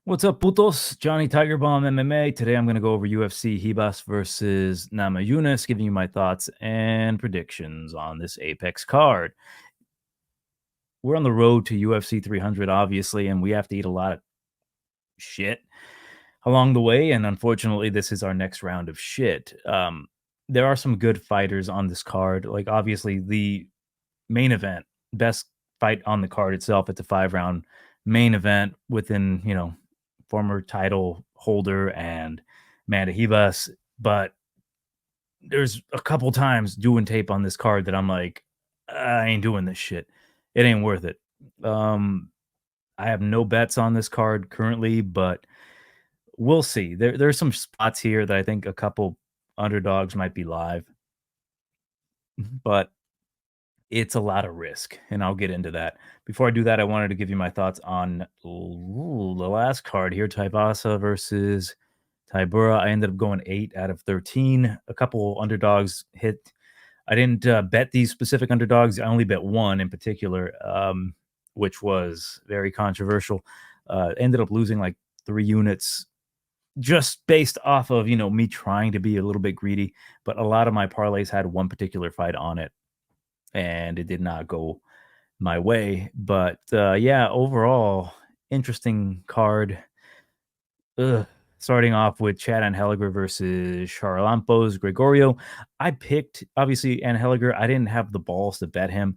What's up, putos? Johnny TigerBomb MMA. Today I'm going to go over UFC Ribas versus Namajunas, giving you my thoughts and predictions on this Apex card. We're on the road to UFC 300, obviously, and we have to eat a lot of shit along the way. And unfortunately, this is our next round of shit. There are some good fighters on this card. Like, obviously, the main event, best fight on the card itself. It's a 5-round main event within, former title holder and Amanda Ribas. But there's a couple times doing tape on this card that I'm like, I ain't doing this shit. It ain't worth it. I have no bets on this card currently, but we'll see. There's some spots here that I think a couple underdogs might be live, but it's a lot of risk, and I'll get into that. Before I do that, I wanted to give you my thoughts on the last card here, Taivasa versus Tybura. I ended up going 8 out of 13. A couple underdogs hit. I didn't bet these specific underdogs. I only bet one in particular, which was very controversial. Ended up losing like 3 units just based off of, me trying to be a little bit greedy. But a lot of my parlays had one particular fight on it, and it did not go my way. But yeah, overall, interesting card. Ugh. Starting off with Chad Anheliger versus Charalampos Gregorio. I picked, obviously, Anheliger. I didn't have the balls to bet him.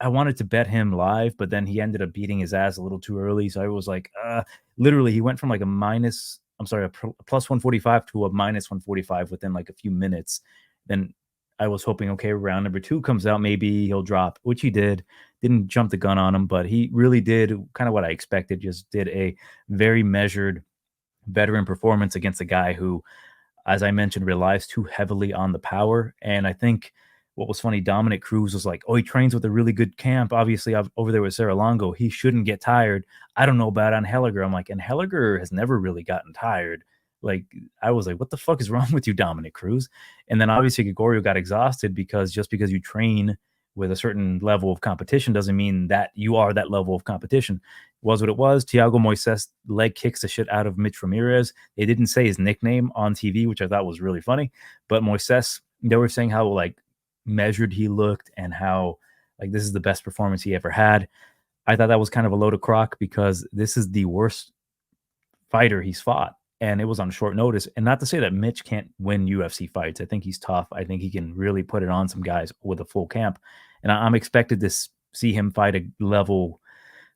I wanted to bet him live, but then he ended up beating his ass a little too early. So I was like, literally, he went from like a plus 145 to a minus 145 within like a few minutes. Then I was hoping, okay, round number 2 comes out, maybe he'll drop, which he did. Didn't jump the gun on him, but he really did kind of what I expected. Just did a very measured veteran performance against a guy who, as I mentioned, relies too heavily on the power. And I think what was funny, Dominic Cruz was like, oh, he trains with a really good camp. Obviously, over there with Sarah Longo, he shouldn't get tired. I don't know about Anheliger. I'm like, Anheliger has never really gotten tired. Like, I was like, what the fuck is wrong with you, Dominic Cruz? And then obviously Gregorio got exhausted because you train with a certain level of competition doesn't mean that you are that level of competition. Was what it was. Thiago Moises leg kicks the shit out of Mitch Ramirez. They didn't say his nickname on TV, which I thought was really funny. But Moises, they were saying how like measured he looked and how like this is the best performance he ever had. I thought that was kind of a load of crock because this is the worst fighter he's fought, and it was on short notice. And not to say that Mitch can't win UFC fights. I think he's tough. I think he can really put it on some guys with a full camp. And I'm expected to see him fight a level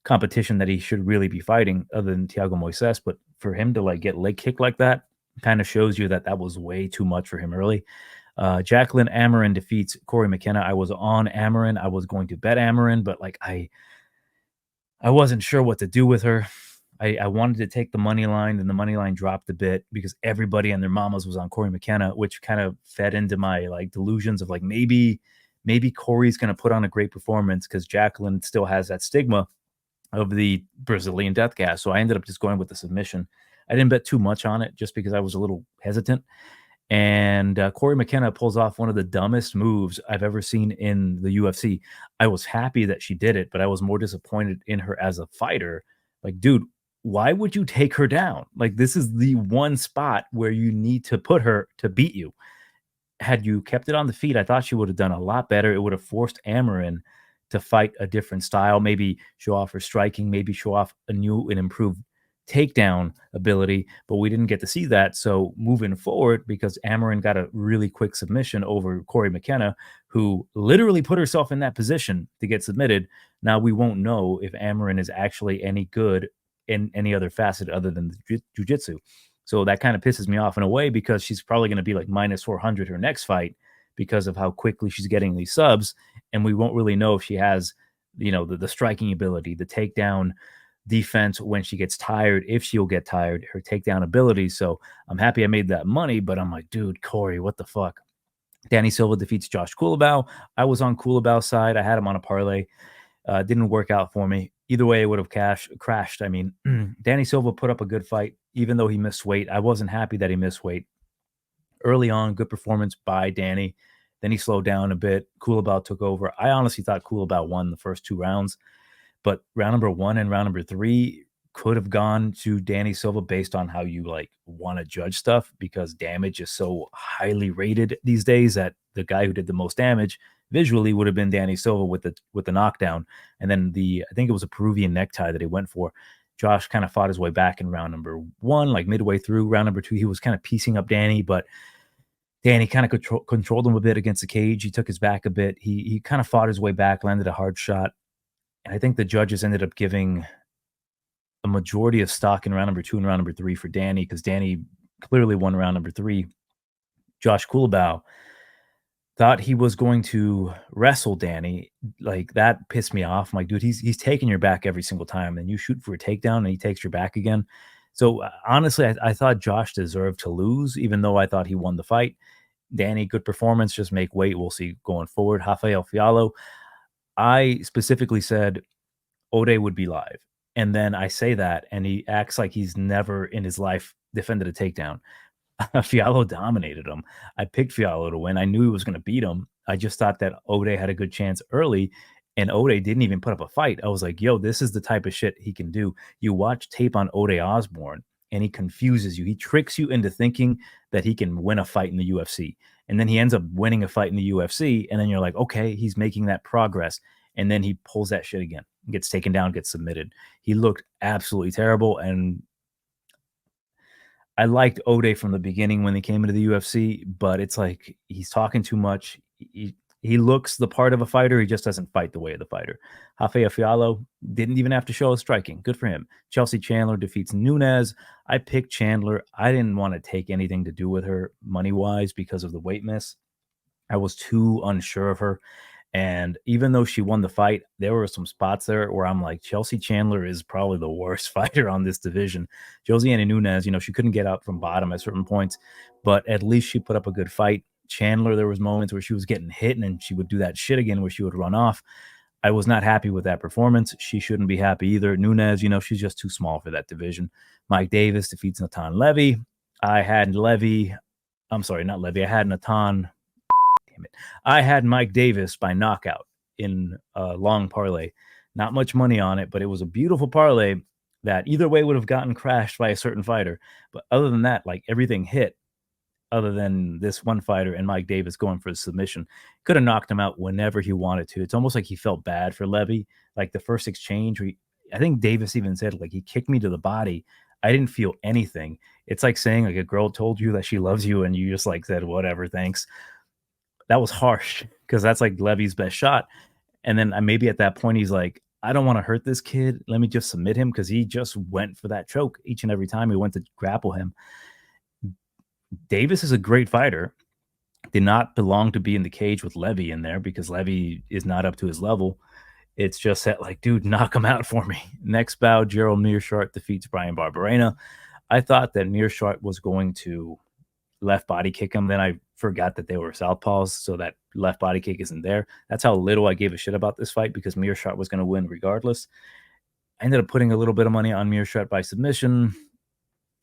competition that he should really be fighting other than Thiago Moises. But for him to like get leg kicked like that kind of shows you that that was way too much for him early. Jacqueline Amarin defeats Corey McKenna. I was on Amarin. I was going to bet Amarin, but like I wasn't sure what to do with her. I wanted to take the money line, and the money line dropped a bit because everybody and their mamas was on Corey McKenna, which kind of fed into my like delusions of like maybe Corey's going to put on a great performance because Jacqueline still has that stigma of the Brazilian death gas. So I ended up just going with the submission. I didn't bet too much on it just because I was a little hesitant. And Corey McKenna pulls off one of the dumbest moves I've ever seen in the UFC. I was happy that she did it, but I was more disappointed in her as a fighter. Like, dude, why would you take her down? Like, this is the one spot where you need to put her to beat you. Had you kept it on the feet, I thought she would have done a lot better. It would have forced Amarin to fight a different style, maybe show off her striking, maybe show off a new and improved takedown ability, but we didn't get to see that. So moving forward, because Amarin got a really quick submission over Corey McKenna, who literally put herself in that position to get submitted, now we won't know if Amarin is actually any good in any other facet other than jiu-jitsu. So that kind of pisses me off in a way because she's probably going to be like minus 400 her next fight because of how quickly she's getting these subs. And we won't really know if she has, the striking ability, the takedown defense when she gets tired, if she'll get tired, her takedown ability. So I'm happy I made that money, but I'm like, dude, Corey, what the fuck? Danny Silva defeats Josh Holobaugh. I was on Holobaug's side. I had him on a parlay. Didn't work out for me. Either way, it would have crashed. I mean, Danny Silva put up a good fight, even though he missed weight. I wasn't happy that he missed weight. Early on, good performance by Danny. Then he slowed down a bit. Holobaugh took over. I honestly thought Holobaugh won the first 2 rounds. But round number 1 and round number 3, could have gone to Danny Silva based on how you like want to judge stuff, because damage is so highly rated these days that the guy who did the most damage visually would have been Danny Silva with the knockdown. And then I think it was a Peruvian necktie that he went for. Josh kind of fought his way back in round number 1, like midway through round number 2. He was kind of piecing up Danny, but Danny kind of controlled him a bit against the cage. He took his back a bit. He kind of fought his way back, landed a hard shot. And I think the judges ended up giving a majority of stock in round number 2 and round number 3 for Danny, because Danny clearly won round number 3. Josh Holobaugh thought he was going to wrestle Danny. Like, that pissed me off. I'm like, dude, he's taking your back every single time, and you shoot for a takedown and he takes your back again. So honestly, I thought Josh deserved to lose, even though I thought he won the fight. Danny, good performance, just make weight. We'll see going forward. Rafael Fiallo, I specifically said Ode would be live. And then I say that, and he acts like he's never in his life defended a takedown. Fiallo dominated him. I picked Fiallo to win. I knew he was going to beat him. I just thought that Ode had a good chance early, and Ode didn't even put up a fight. I was like, yo, this is the type of shit he can do. You watch tape on Ode Osborne, and he confuses you. He tricks you into thinking that he can win a fight in the UFC. And then he ends up winning a fight in the UFC, and then you're like, okay, he's making that progress. And then he pulls that shit again, gets taken down, gets submitted. He looked absolutely terrible, and I liked Ode from the beginning when he came into the UFC, but it's like he's talking too much. He looks the part of a fighter. He just doesn't fight the way of the fighter. Rafael Fiallo didn't even have to show his striking. Good for him. Chelsea Chandler defeats Nunes. I picked Chandler. I didn't want to take anything to do with her money-wise because of the weight miss. I was too unsure of her. And even though she won the fight, there were some spots there where I'm like, Chelsea Chandler is probably the worst fighter on this division. Josiana Nunes, she couldn't get up from bottom at certain points, but at least she put up a good fight. Chandler, there was moments where she was getting hit, and then she would do that shit again where she would run off. I was not happy with that performance. She shouldn't be happy either. Nunes, she's just too small for that division. Mike Davis defeats Natan Levy. I had Levy. I'm sorry, not Levy. I had Natan. I had Mike Davis by knockout in a long parlay. Not much money on it, but it was a beautiful parlay that either way would have gotten crashed by a certain fighter. But other than that, like, everything hit other than this one fighter and Mike Davis going for the submission. Could have knocked him out whenever he wanted to. It's almost like he felt bad for Levy. Like the first exchange, I think Davis even said, like, he kicked me to the body. I didn't feel anything. It's like saying, like, a girl told you that she loves you and you just like said, whatever, thanks. That was harsh, because that's like Levy's best shot. And then maybe at that point, he's like, I don't want to hurt this kid. Let me just submit him, because he just went for that choke each and every time he went to grapple him. Davis is a great fighter. Did not belong to be in the cage with Levy in there, because Levy is not up to his level. It's just that, like, dude, knock him out for me. Next bout, Gerald Meerschaert defeats Brian Barberena. I thought that Meerschaert was going to left body kick him. Then I forgot that they were southpaws, so that left body kick isn't there. That's how little I gave a shit about this fight, because Meerschaert was going to win regardless. I ended up putting a little bit of money on Meerschaert by submission.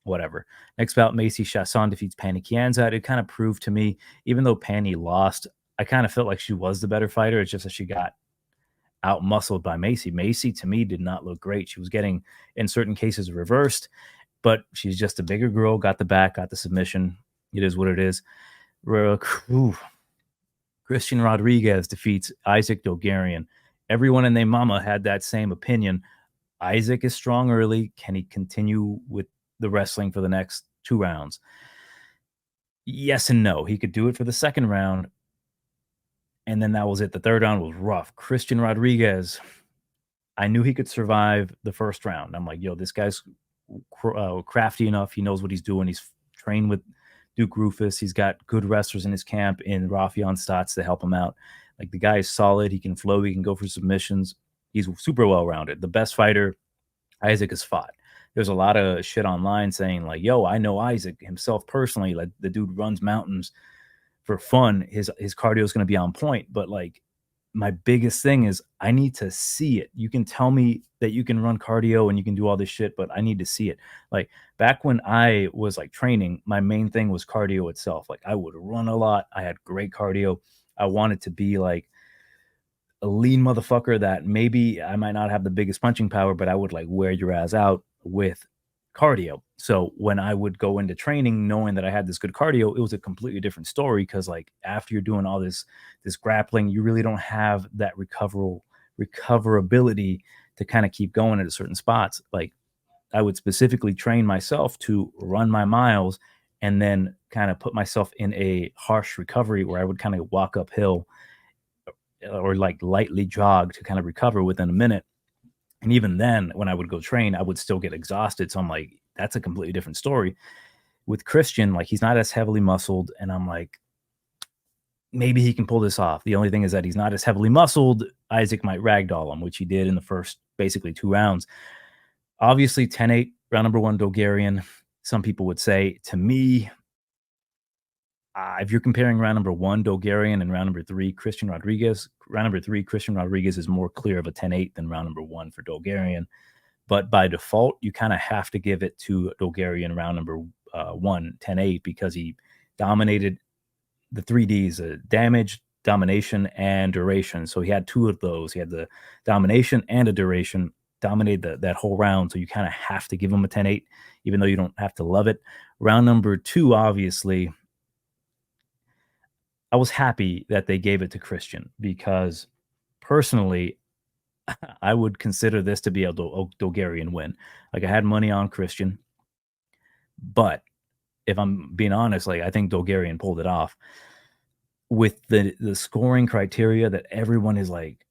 Whatever. Next bout, Macy Chasson defeats Pani Kianzad. It kind of proved to me, even though Pani lost, I kind of felt like she was the better fighter. It's just that she got out-muscled by Macy. Macy, to me, did not look great. She was getting, in certain cases, reversed, but she's just a bigger girl, got the back, got the submission. It is what it is. Christian Rodriguez defeats Isaac Dogarian. Everyone and their mama had that same opinion. Isaac is strong early. Can he continue with the wrestling for the next 2 rounds? Yes and no. He could do it for the second round, and then that was it. The third round was rough. Christian Rodriguez, I knew he could survive the first round. I'm like, yo, this guy's crafty enough. He knows what he's doing. He's trained with Duke Rufus. He's got good wrestlers in his camp in Rafion Stotts to help him out. Like, the guy is solid. He can flow. He can go for submissions. He's super well-rounded. The best fighter Isaac has fought. There's a lot of shit online saying, like, yo, I know Isaac himself personally. Like, the dude runs mountains for fun. His cardio is going to be on point. But, like, my biggest thing is I need to see it. You can tell me that you can run cardio and you can do all this shit, but I need to see it. Like, back when I was, like, training, my main thing was cardio itself. Like, I would run a lot. I had great cardio. I wanted to be like a lean motherfucker that maybe I might not have the biggest punching power, but I would, like, wear your ass out with cardio. So when I would go into training knowing that I had this good cardio, it was a completely different story, because like after you're doing all this grappling, you really don't have that recoverability to kind of keep going at certain spots. Like I would specifically train myself to run my miles and then kind of put myself in a harsh recovery where I would kind of walk uphill or like lightly jog to kind of recover within a minute. And even then, when I would go train, I would still get exhausted. So I'm like, that's a completely different story. With Christian, like he's not as heavily muscled, and I'm like, maybe he can pull this off. The only thing is that he's not as heavily muscled. Isaac might ragdoll him, which he did in the first basically 2 rounds. Obviously, 10-8, round number 1, Bulgarian. Some people would say, to me, if you're comparing round number 1, Bulgarian, and round number 3, Christian Rodriguez, round number 3, Christian Rodriguez is more clear of a 10-8 than round number 1 for Bulgarian. But by default, you kind of have to give it to Bulgarian round number 1, 10-8, because he dominated the 3Ds, damage, domination, and duration. So he had 2 of those. He had the domination and a duration, dominated that whole round. So you kind of have to give him a 10-8, even though you don't have to love it. Round number 2, obviously, I was happy that they gave it to Christian, because personally, I would consider this to be a Bulgarian win. Like I had money on Christian, but if I'm being honest, like I think Bulgarian pulled it off with the scoring criteria that everyone is like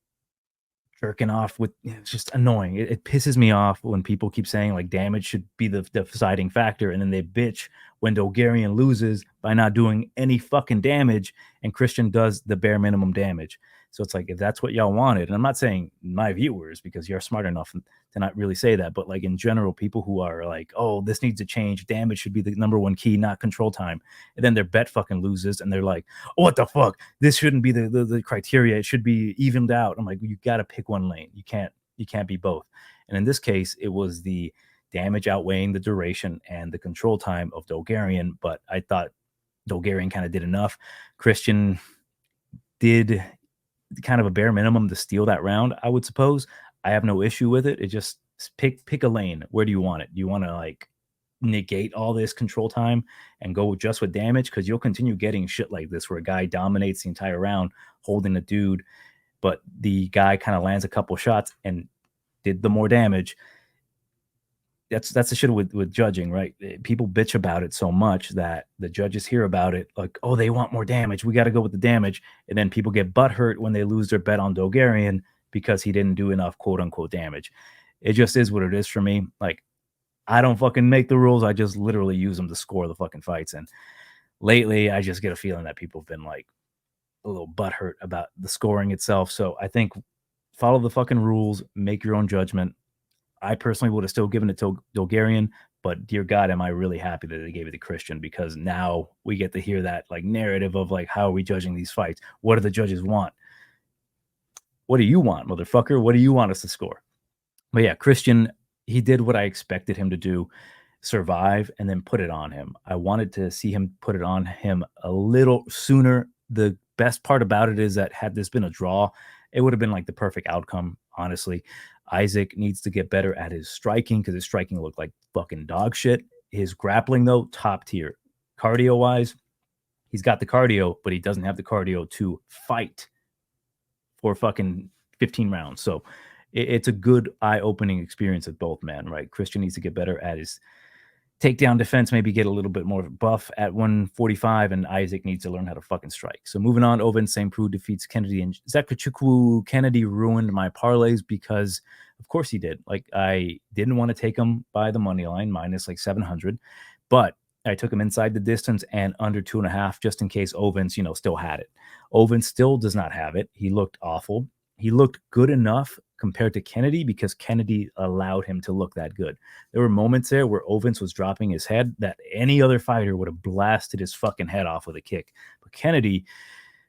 jerking off with. It's just annoying. It pisses me off when people keep saying like damage should be the deciding factor, and then they bitch when Bulgarian loses by not doing any fucking damage, and Christian does the bare minimum damage. So it's like, if that's what y'all wanted, and I'm not saying my viewers, because you're smart enough to not really say that, but like in general, people who are like, oh, this needs to change, damage should be the number 1 key, not control time, and then their bet fucking loses, and they're like, oh, what the fuck, this shouldn't be the criteria, it should be evened out. I'm like, you got to pick one lane. You can't be both. And in this case, it was the damage outweighing the duration and the control time of Bulgarian, but I thought Bulgarian kind of did enough. Christian did kind of a bare minimum to steal that round, I would suppose. I have no issue with it. It just pick a lane. Where do you want it? Do you want to like negate all this control time and go just with damage? Because you'll continue getting shit like this where a guy dominates the entire round holding a dude, but the guy kind of lands a couple shots and did the more damage. That's the shit with judging, right? People bitch about it so much that the judges hear about it like, oh, they want more damage, we got to go with the damage, and then people get butthurt when they lose their bet on Bulgarian because he didn't do enough quote unquote damage. It just is what it is for me. Like, I don't fucking make the rules, I just literally use them to score the fucking fights. And lately, I just get a feeling that people have been like a little butthurt about the scoring itself. So I think follow the fucking rules, make your own judgment. I personally would have still given it to Bulgarian, but dear God, am I really happy that they gave it to Christian, because now we get to hear that like narrative of like, how are we judging these fights? What do the judges want? What do you want, motherfucker? What do you want us to score? But yeah, Christian, he did what I expected him to do, survive, and then put it on him. I wanted to see him put it on him a little sooner. The best part about it is that had this been a draw, it would have been like the perfect outcome, honestly. Isaac needs to get better at his striking, because his striking looked like fucking dog shit. His grappling, though, top tier. Cardio wise, he's got the cardio, but he doesn't have the cardio to fight for fucking 15 rounds. So it's a good eye-opening experience at both, man, right? Christian needs to get better at his takedown defense, maybe get a little bit more buff at 145, and Isaac needs to learn how to fucking strike. So moving on, Ovince St. Preux defeats Kennedy and Zekachukwu. Kennedy ruined my parlays because, of course he did. Like, I didn't want to take him by the money line, minus like 700, but I took him inside the distance and under 2.5, just in case Ovince, still had it. Ovince still does not have it. He looked awful. He looked good enough compared to Kennedy because Kennedy allowed him to look that good. There were moments there where Ovince was dropping his head that any other fighter would have blasted his fucking head off with a kick. But Kennedy,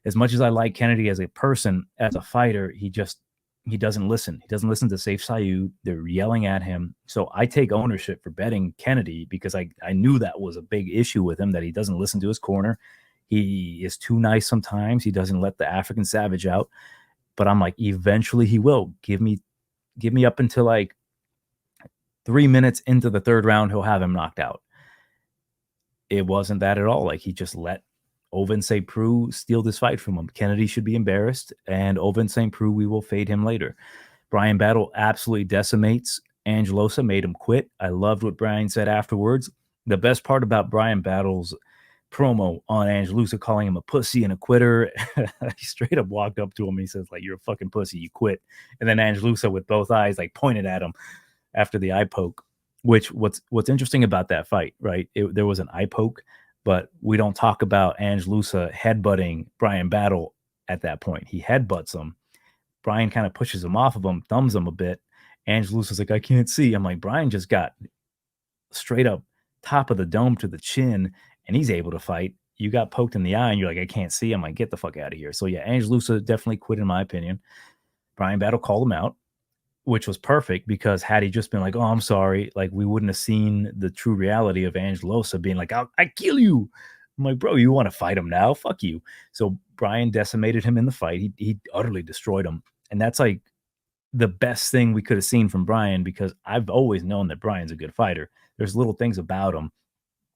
as much as I like Kennedy as a person, as a fighter, he doesn't listen. He doesn't listen to Saif Saud. They're yelling at him. So I take ownership for betting Kennedy because I knew that was a big issue with him, that he doesn't listen to his corner. He is too nice sometimes. He doesn't let the African savage out. But I'm like, eventually he will. Give me up until like 3 minutes into the third round, he'll have him knocked out. It wasn't that at all. Like he just let Ovince St. Preux steal this fight from him. Kennedy should be embarrassed, and Ovince St. Preux, we will fade him later. Brian Battle absolutely decimates Angelosa, made him quit. I loved what Brian said afterwards. The best part about Brian Battle's promo on Angelosa, calling him a pussy and a quitter, he straight up walked up to him and he says, like, you're a fucking pussy, you quit. And then Angelosa with both eyes like pointed at him after the eye poke. Which what's interesting about that fight, right? There was an eye poke, but we don't talk about Angelusa headbutting Brian Battle at that point. He headbutts him. Brian kind of pushes him off of him, thumbs him a bit. Angelusa's like, I can't see. I'm like, Brian just got straight up top of the dome to the chin, and he's able to fight. You got poked in the eye, and you're like, I can't see. I'm like, get the fuck out of here. So yeah, Angelusa definitely quit, in my opinion. Brian Battle called him out, which was perfect, because had he just been like, oh, I'm sorry, like we wouldn't have seen the true reality of Angelosa being like, I kill you. I'm like, bro, you want to fight him now? Fuck you. So Brian decimated him in the fight. He utterly destroyed him. And that's like the best thing we could have seen from Brian, because I've always known that Brian's a good fighter. There's little things about him.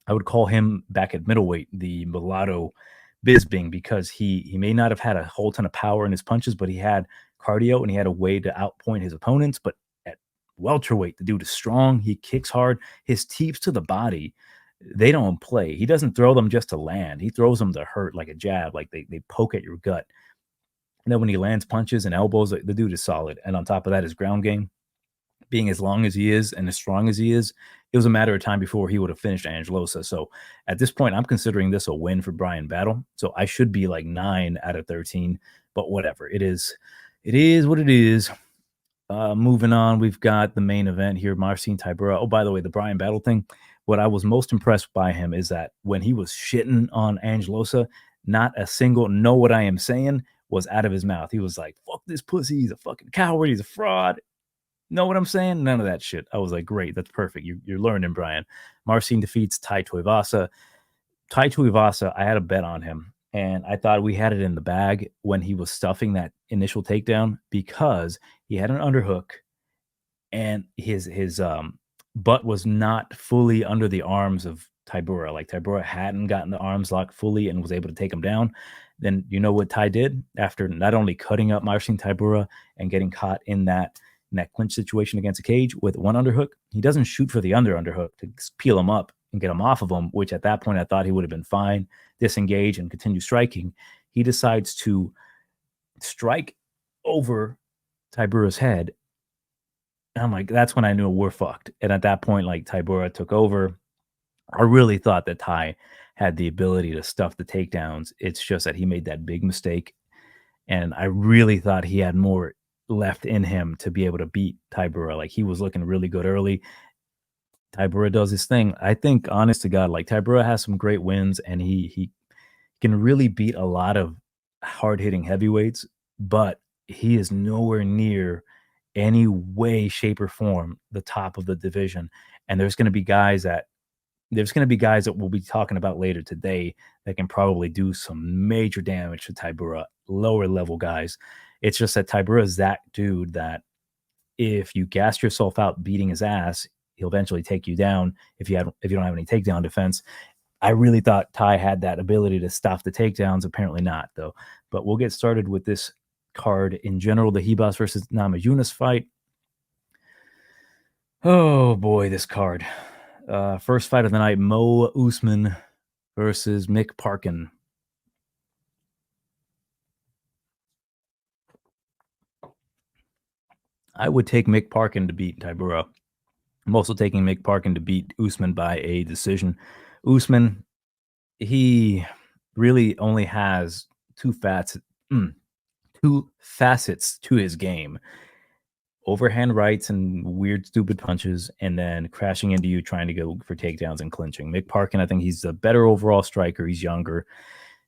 I would call him back at middleweight the mulatto Bisbing, because he may not have had a whole ton of power in his punches, but he had cardio and he had a way to outpoint his opponents. But at welterweight, the dude is strong. He kicks hard. His teeps to the body, they don't play. He doesn't throw them just to land. He throws them to hurt, like a jab, like they poke at your gut. And then when he lands punches and elbows, the dude is solid. And on top of that, his ground game, being as long as he is and as strong as he is, it was a matter of time before he would have finished Angelosa. So at this point, I'm considering this a win for Brian Battle. So I should be like 9 out of 13, but whatever. It is what it is. Moving on, we've got the main event here, Marcin Tybura. Oh, by the way, the Brian Battle thing, what I was most impressed by him is that when he was shitting on Angelosa, not a single know what I am saying was out of his mouth. He was like, fuck this pussy, he's a fucking coward, he's a fraud. Know what I'm saying? None of that shit. I was like, great, that's perfect. You're learning, Brian. Marcin defeats Tai Tuivasa. Tai Tuivasa, I had a bet on him, and I thought we had it in the bag when he was stuffing that initial takedown, because he had an underhook and his butt was not fully under the arms of Tybura. Like Tybura hadn't gotten the arms locked fully and was able to take him down. Then you know what Ty did after not only cutting up Marcin Tybura and getting caught in that clinch situation against a cage with one underhook, he doesn't shoot for the underhook to peel him up and get him off of him, which at that point I thought he would have been fine, disengage and continue striking. He decides to strike over Tybura's head. And I'm like, that's when I knew we're fucked. And at that point, like Tybura took over. I really thought that Ty had the ability to stuff the takedowns. It's just that he made that big mistake. And I really thought he had more left in him to be able to beat Tybura. Like he was looking really good early. Tybura does his thing. I think, honest to God, like Tybura has some great wins, and he can really beat a lot of hard-hitting heavyweights, but he is nowhere near any way, shape, or form the top of the division. And there's going to be guys that we'll be talking about later today that can probably do some major damage to Tybura, lower level guys. It's just that Tybura is that dude that if you gas yourself out beating his ass, he'll eventually take you down if you don't have any takedown defense. I really thought Ty had that ability to stop the takedowns. Apparently not, though. But we'll get started with this card in general, the Ribas versus Namajunas fight. Oh boy, this card. First fight of the night, Mo Usman versus Mick Parkin. I would take Mick Parkin to beat Tybura. I'm also taking Mick Parkin to beat Usman by a decision. Usman, he really only has two facets to his game: overhand rights and weird, stupid punches, and then crashing into you, trying to go for takedowns and clinching. Mick Parkin, I think he's a better overall striker. He's younger.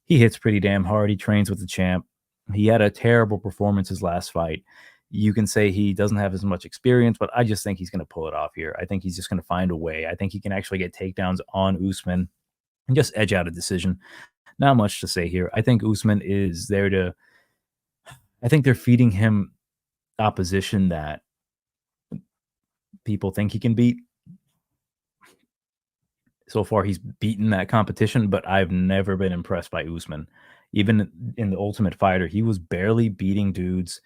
He hits pretty damn hard. He trains with the champ. He had a terrible performance his last fight. You can say he doesn't have as much experience, but I just think he's going to pull it off here. I think he's just going to find a way. I think he can actually get takedowns on Usman and just edge out a decision. Not much to say here. I think Usman is there to. I think they're feeding him opposition that people think he can beat. So far, he's beaten that competition, but I've never been impressed by Usman. Even in the Ultimate Fighter, he was barely beating dudes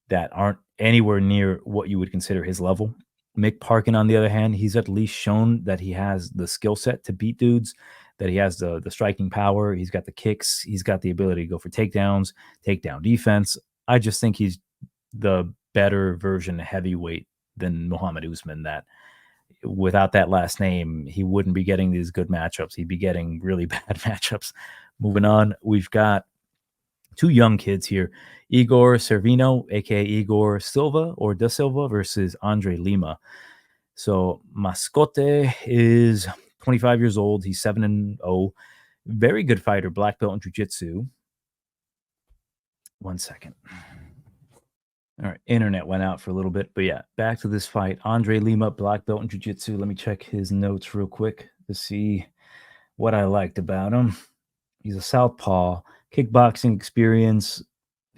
that aren't anywhere near what you would consider his level. Mick Parkin, on the other hand, he's at least shown that he has the skill set to beat dudes, that he has the striking power, he's got the kicks, he's got the ability to go for takedowns, takedown defense. I just think he's the better version heavyweight than Muhammad Usman. That without that last name, he wouldn't be getting these good matchups. He'd be getting really bad matchups. Moving on, we've got two young kids here. Igor Serevino, aka Igor Silva or Da Silva, versus Andre Lima. So Mascote is 25 years old. He's 7-0. Very good fighter, black belt in jiu-jitsu. One second. All right, internet went out for a little bit, but yeah, back to this fight. Andre Lima, black belt in jiu-jitsu. Let me check his notes real quick to see what I liked about him. He's a southpaw, kickboxing experience.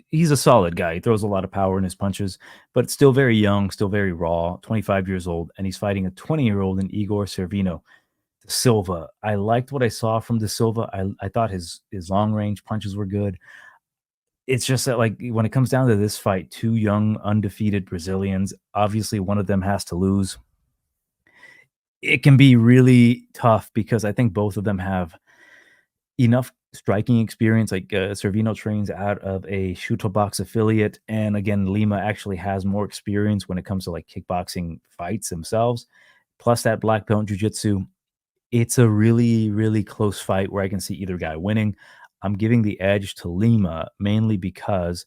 He's a solid guy. He throws a lot of power in his punches, but still very young, still very raw, 25 years old, and he's fighting a 20-year-old in Igor Serevino. De Silva. I liked what I saw from De Silva. I thought his long-range punches were good. It's just that, like, when it comes down to this fight, two young, undefeated Brazilians, obviously one of them has to lose. It can be really tough because I think both of them have enough striking experience. Like Servino trains out of a Shooto Box affiliate, and again, Lima actually has more experience when it comes to like kickboxing fights themselves. Plus that black belt in jiu-jitsu. It's a really, really close fight where I can see either guy winning. I'm giving the edge to Lima mainly because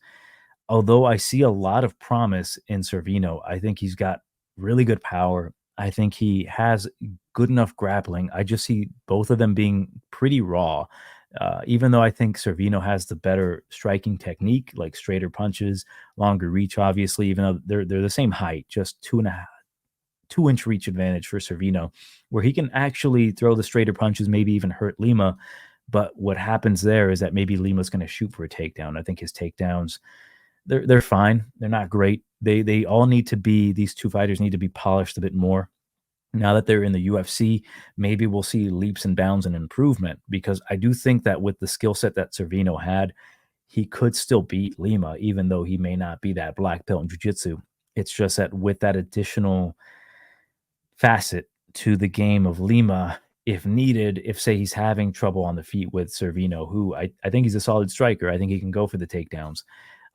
although I see a lot of promise in Servino, I think he's got really good power. I think he has good enough grappling. I just see both of them being pretty raw. Even though I think Servino has the better striking technique, like straighter punches, longer reach, obviously, even though they're the same height, just 2.5 2-inch reach advantage for Servino, where he can actually throw the straighter punches, maybe even hurt Lima. But what happens there is that maybe Lima's going to shoot for a takedown. I think his takedowns, they're fine. They're not great. They all need to be, these two fighters need to be polished a bit more. Now that they're in the UFC, maybe we'll see leaps and bounds and improvement, because I do think that with the skill set that Servino had, he could still beat Lima, even though he may not be that black belt in jiu-jitsu. It's just that with that additional facet to the game of Lima, if needed, if say he's having trouble on the feet with Servino, who I think he's a solid striker. I think he can go for the takedowns.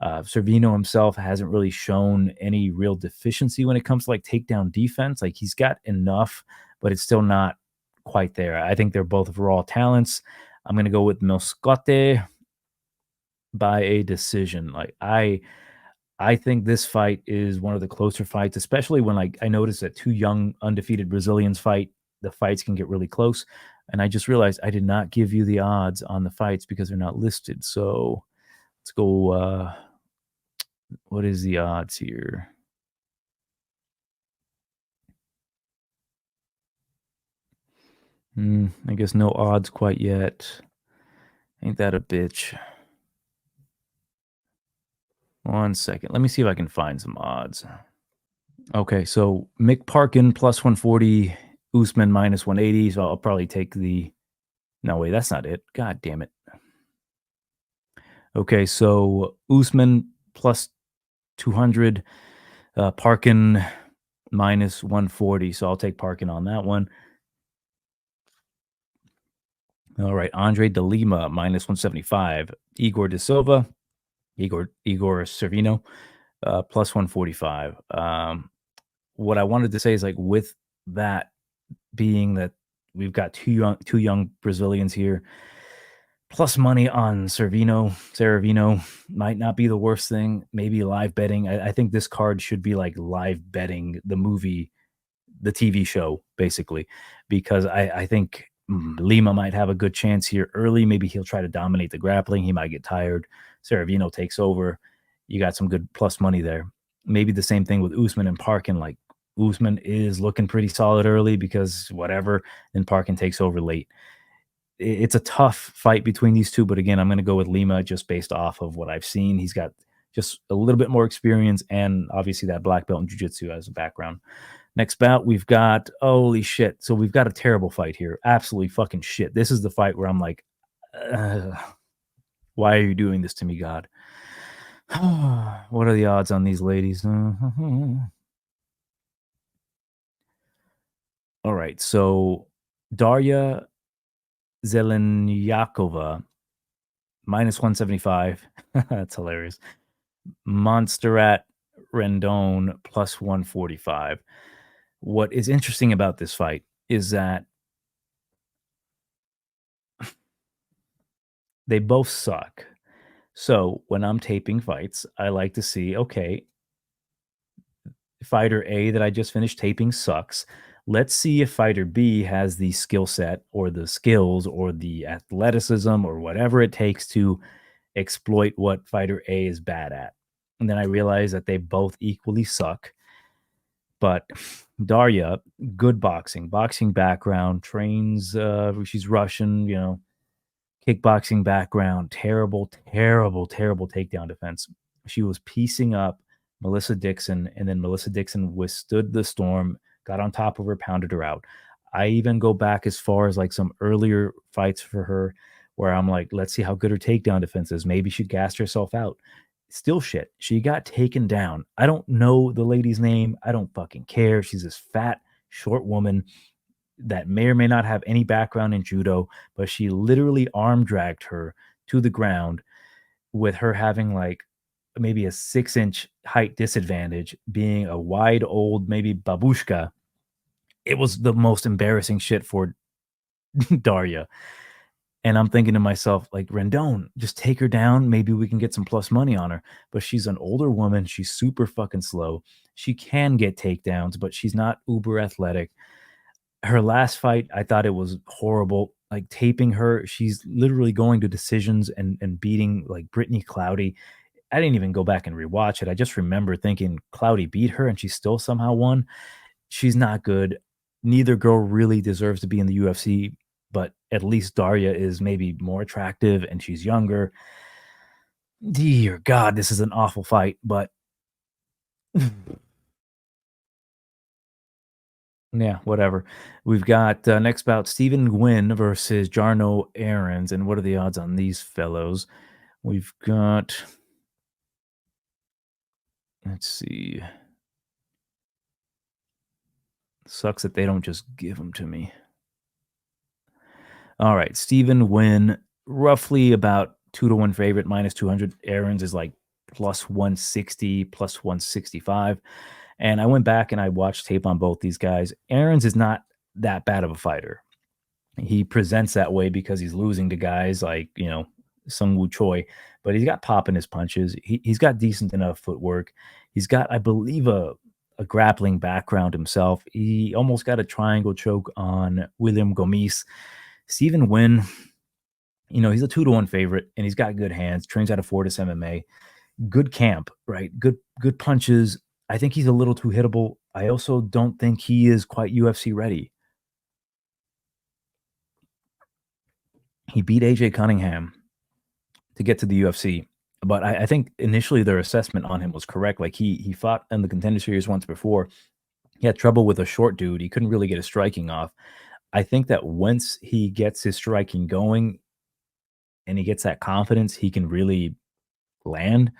Servino himself hasn't really shown any real deficiency when it comes to like takedown defense. Like he's got enough, but it's still not quite there. I think they're both raw talents. I'm going to go with Moscote by a decision. Like I think this fight is one of the closer fights, especially when like I noticed that two young undefeated Brazilians fight, the fights can get really close. And I just realized I did not give you the odds on the fights because they're not listed. So let's go. What is the odds here? I guess no odds quite yet. Ain't that a bitch? One second. Let me see if I can find some odds. Okay, so Mick Parkin plus 140, Usman minus 180. So I'll probably take the. No, wait, that's not it. God damn it. Okay, so Usman plus 200, Parkin minus 140. So I'll take Parkin on that one. All right, Andre De Lima minus 175, Igor De Silva, Igor Servino plus 145. What I wanted to say is like with that being that we've got two young Brazilians here, plus money on Serevino might not be the worst thing. Maybe live betting. I think this card should be like live betting the movie, the TV show, basically, because I think Lima might have a good chance here early. Maybe he'll try to dominate the grappling. He might get tired. Serevino takes over. You got some good plus money there. Maybe the same thing with Usman and Parkin. Like Usman is looking pretty solid early because whatever, then Parkin takes over late. It's a tough fight between these two, but again, I'm going to go with Lima just based off of what I've seen. He's got just a little bit more experience, and obviously that black belt in jiu-jitsu as a background. Next bout, we've got holy shit. So we've got a terrible fight here. Absolutely fucking shit. This is the fight where I'm like, why are you doing this to me, God? What are the odds on these ladies? All right. So Daria Zelenyakova, minus 175. That's hilarious. Montserrat Rendon, plus 145. What is interesting about this fight is that they both suck. So when I'm taping fights, I like to see, okay, fighter A that I just finished taping sucks. Let's see if fighter B has the skill set or the skills or the athleticism or whatever it takes to exploit what fighter A is bad at. And then I realize that they both equally suck. But Darya, good boxing background, trains, she's Russian, kickboxing background, terrible, terrible, terrible takedown defense. She was piecing up Melissa Dixon, and then Melissa Dixon withstood the storm, got on top of her, pounded her out. I even go back as far as like some earlier fights for her where I'm like, let's see how good her takedown defense is. Maybe she gassed herself out. Still shit. She got taken down. I don't know the lady's name. I don't fucking care. She's this fat, short woman that may or may not have any background in judo, but she literally arm dragged her to the ground with her having like maybe a 6-inch height disadvantage, being a wide old, maybe babushka. It was the most embarrassing shit for Darya. And I'm thinking to myself, like, Rendon, just take her down. Maybe we can get some plus money on her. But she's an older woman. She's super fucking slow. She can get takedowns, but she's not uber athletic. Her last fight, I thought it was horrible. Like taping her, she's literally going to decisions and beating like Brittany Cloudy. I didn't even go back and rewatch it. I just remember thinking Cloudy beat her and she still somehow won. She's not good. Neither girl really deserves to be in the UFC, but at least Darya is maybe more attractive and she's younger. Dear God, this is an awful fight, but yeah, whatever. We've got next bout Stephen Nguyen versus Jarno Errens. And what are the odds on these fellows? We've got, let's see. Sucks that they don't just give them to me. All right, Stephen Nguyen, roughly about 2-1 favorite, minus 200. Errens is like plus 160, plus 165. And I went back and I watched tape on both these guys. Errens is not that bad of a fighter. He presents that way because he's losing to guys like, Sung Woo Choi, but he's got pop in his punches. He's got decent enough footwork. He's got, I believe, a grappling background himself. He almost got a triangle choke on William Gomis. Stephen Nguyen, he's a 2-1 favorite and he's got good hands, trains out of Fortis MMA. Good camp, right? Good punches. I think he's a little too hittable. I also don't think he is quite UFC ready. He beat AJ Cunningham to get to the UFC, but I think initially their assessment on him was correct. Like he fought in the Contender Series once before. He had trouble with a short dude. He couldn't really get his striking off. I think that once he gets his striking going and he gets that confidence, he can really land.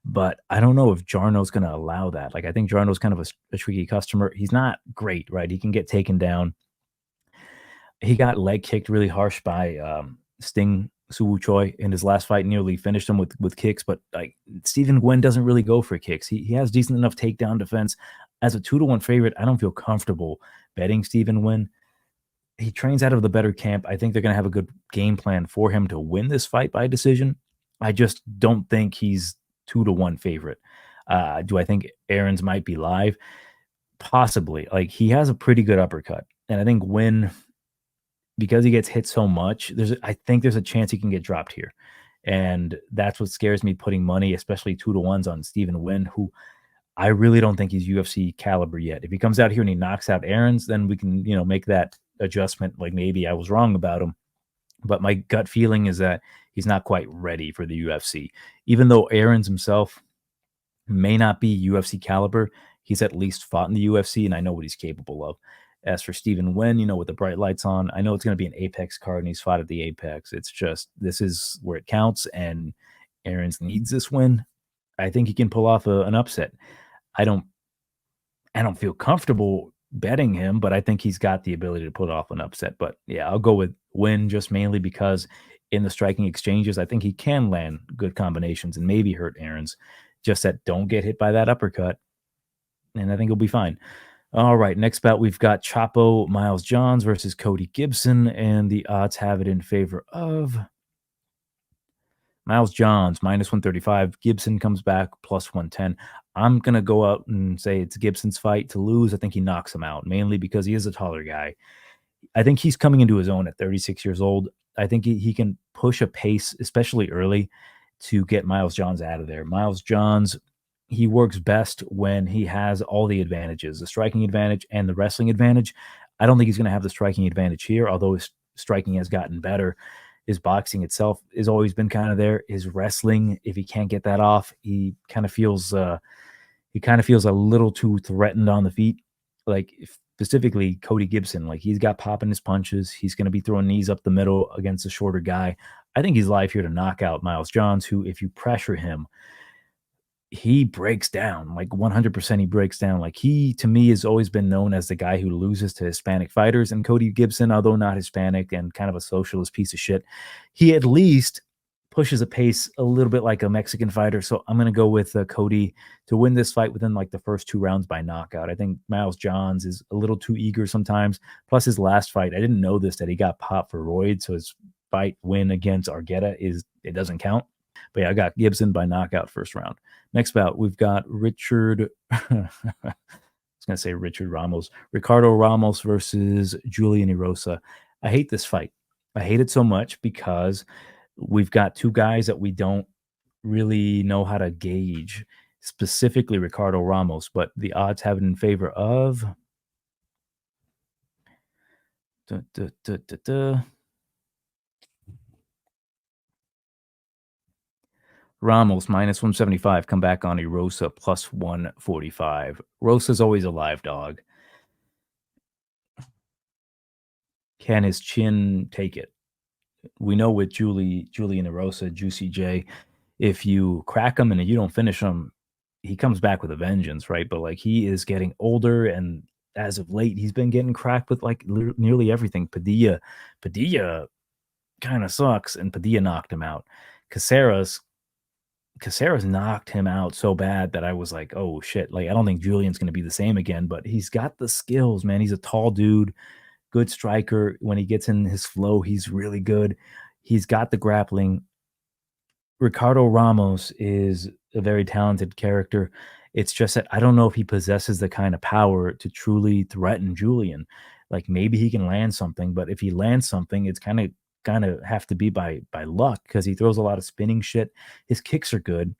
But I don't know if Jarno's going to allow that. Like, I think Jarno's kind of a tricky customer. He's not great, right? He can get taken down. He got leg kicked really harsh by Sting Suwoo Choi in his last fight, nearly finished him with kicks. But like Stephen Nguyen doesn't really go for kicks. He has decent enough takedown defense. As a 2-1 favorite, I don't feel comfortable betting Stephen Nguyen. He trains out of the better camp. I think they're going to have a good game plan for him to win this fight by decision. I just don't think he's 2-1 favorite. Do I think Errens might be live? Possibly. Like he has a pretty good uppercut, and I think because he gets hit so much, I think there's a chance he can get dropped here, and that's what scares me putting money, especially 2-1s on Stephen Nguyen, who I really don't think he's UFC caliber yet. If he comes out here and he knocks out Errens, then we can make that adjustment. Like maybe I was wrong about him. But my gut feeling is that he's not quite ready for the UFC. Even though Errens himself, May not be UFC caliber. He's at least fought in the UFC, and I know what he's capable of. As for Stephen Nguyen, with the bright lights on, I know it's going to be an Apex card, and he's fought at the Apex. It's just this is where it counts, and Errens needs this win. I think he can pull off an upset. I don't I don't feel comfortable betting him, but I think he's got the ability to put off an upset. But yeah, I'll go with win just mainly because in the striking exchanges, I think he can land good combinations and maybe hurt Aaron's. Just that don't get hit by that uppercut, and I think he'll be fine. All right, next bout we've got Chapo Miles Johns versus Cody Gibson, and the odds have it in favor of Miles Johns minus 135. Gibson comes back plus 110. I'm going to go out and say it's Gibson's fight to lose. I think he knocks him out, mainly because he is a taller guy. I think he's coming into his own at 36 years old. I think he can push a pace, especially early, to get Miles Johns out of there. Miles Johns, he works best when he has all the advantages, the striking advantage and the wrestling advantage. I don't think he's going to have the striking advantage here, although his striking has gotten better. His boxing itself has always been kind of there. His wrestling, if he can't get that off, he kind of feels a little too threatened on the feet. Like specifically Cody Gibson, like he's got popping his punches. He's going to be throwing knees up the middle against a shorter guy. I think he's live here to knock out Miles Johns, who, if you pressure him, he breaks down like 100%. He breaks down. Like he, to me, has always been known as the guy who loses to Hispanic fighters. And Cody Gibson, although not Hispanic and kind of a socialist piece of shit, he at least pushes a pace a little bit like a Mexican fighter. So I'm going to go with Cody to win this fight within like the first 2 rounds by knockout. I think Miles Johns is a little too eager sometimes. Plus his last fight, I didn't know this, that he got popped for roids. So his fight win against Argueta it doesn't count. But yeah, I got Gibson by knockout first round. Next bout, we've got Richard. I was going to say Richard Ramos. Ricardo Ramos versus Julian Erosa. I hate this fight. I hate it so much because we've got 2 guys that we don't really know how to gauge, specifically Ricardo Ramos, but the odds have it in favor of Ramos minus 175. Come back on Erosa plus 145. Rosa's always a live dog. Can his chin take it? We know with Julian Erosa, Juicy J, if you crack him and you don't finish him, he comes back with a vengeance, right? But like he is getting older, and as of late, he's been getting cracked with like nearly everything. Padilla kind of sucks, and Padilla knocked him out. Caceres knocked him out so bad that I was like, oh shit. Like, I don't think Julian's going to be the same again, but he's got the skills, man. He's a tall dude, good striker. When he gets in his flow, he's really good. He's got the grappling. Ricardo Ramos is a very talented character. It's just that I don't know if he possesses the kind of power to truly threaten Julian. Like maybe he can land something, but if he lands something, it's kind of have to be by luck because he throws a lot of spinning shit. His kicks are good,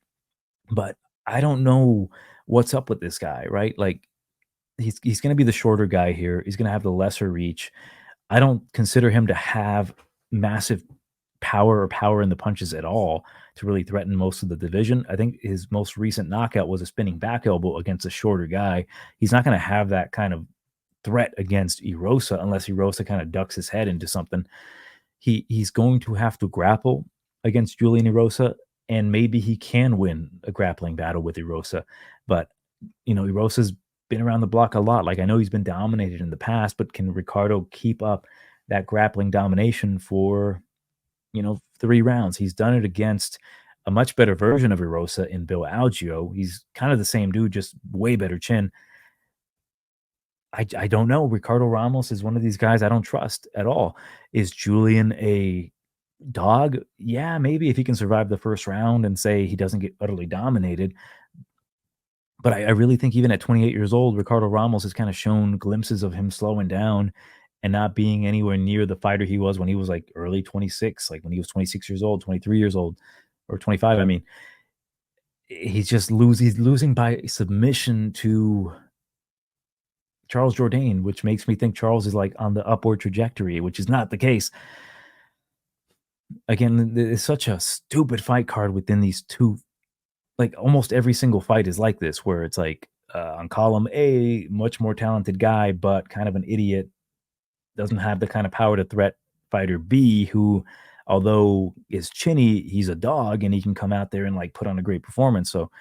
but I don't know what's up with this guy, right? Like he's going to be the shorter guy here. He's going to have the lesser reach. I don't consider him to have massive power in the punches at all to really threaten most of the division. I think his most recent knockout was a spinning back elbow against a shorter guy. He's not going to have that kind of threat against Erosa unless Erosa kind of ducks his head into something. He's going to have to grapple against Julian Erosa, and maybe he can win a grappling battle with Erosa. But Erosa's been around the block a lot. Like I know he's been dominated in the past, but can Ricardo keep up that grappling domination for 3 rounds? He's done it against a much better version of Erosa in Bill Algeo. He's kind of the same dude, just way better chin. I don't know. Ricardo Ramos is one of these guys I don't trust at all. Is Julian a dog? Yeah, maybe if he can survive the first round and say he doesn't get utterly dominated. But I really think even at 28 years old, Ricardo Ramos has kind of shown glimpses of him slowing down and not being anywhere near the fighter he was when he was like early 26, like when he was 26 years old, 23 years old, or 25. I mean, he's losing by submission to Charles Jourdain, which makes me think Charles is like on the upward trajectory, which is not the case. Again, it's such a stupid fight card within these two. like almost every single fight is like this, where it's like on column A, much more talented guy, but kind of an idiot, doesn't have the kind of power to threat fighter B, who, although is chinny, he's a dog and he can come out there and like put on a great performance. So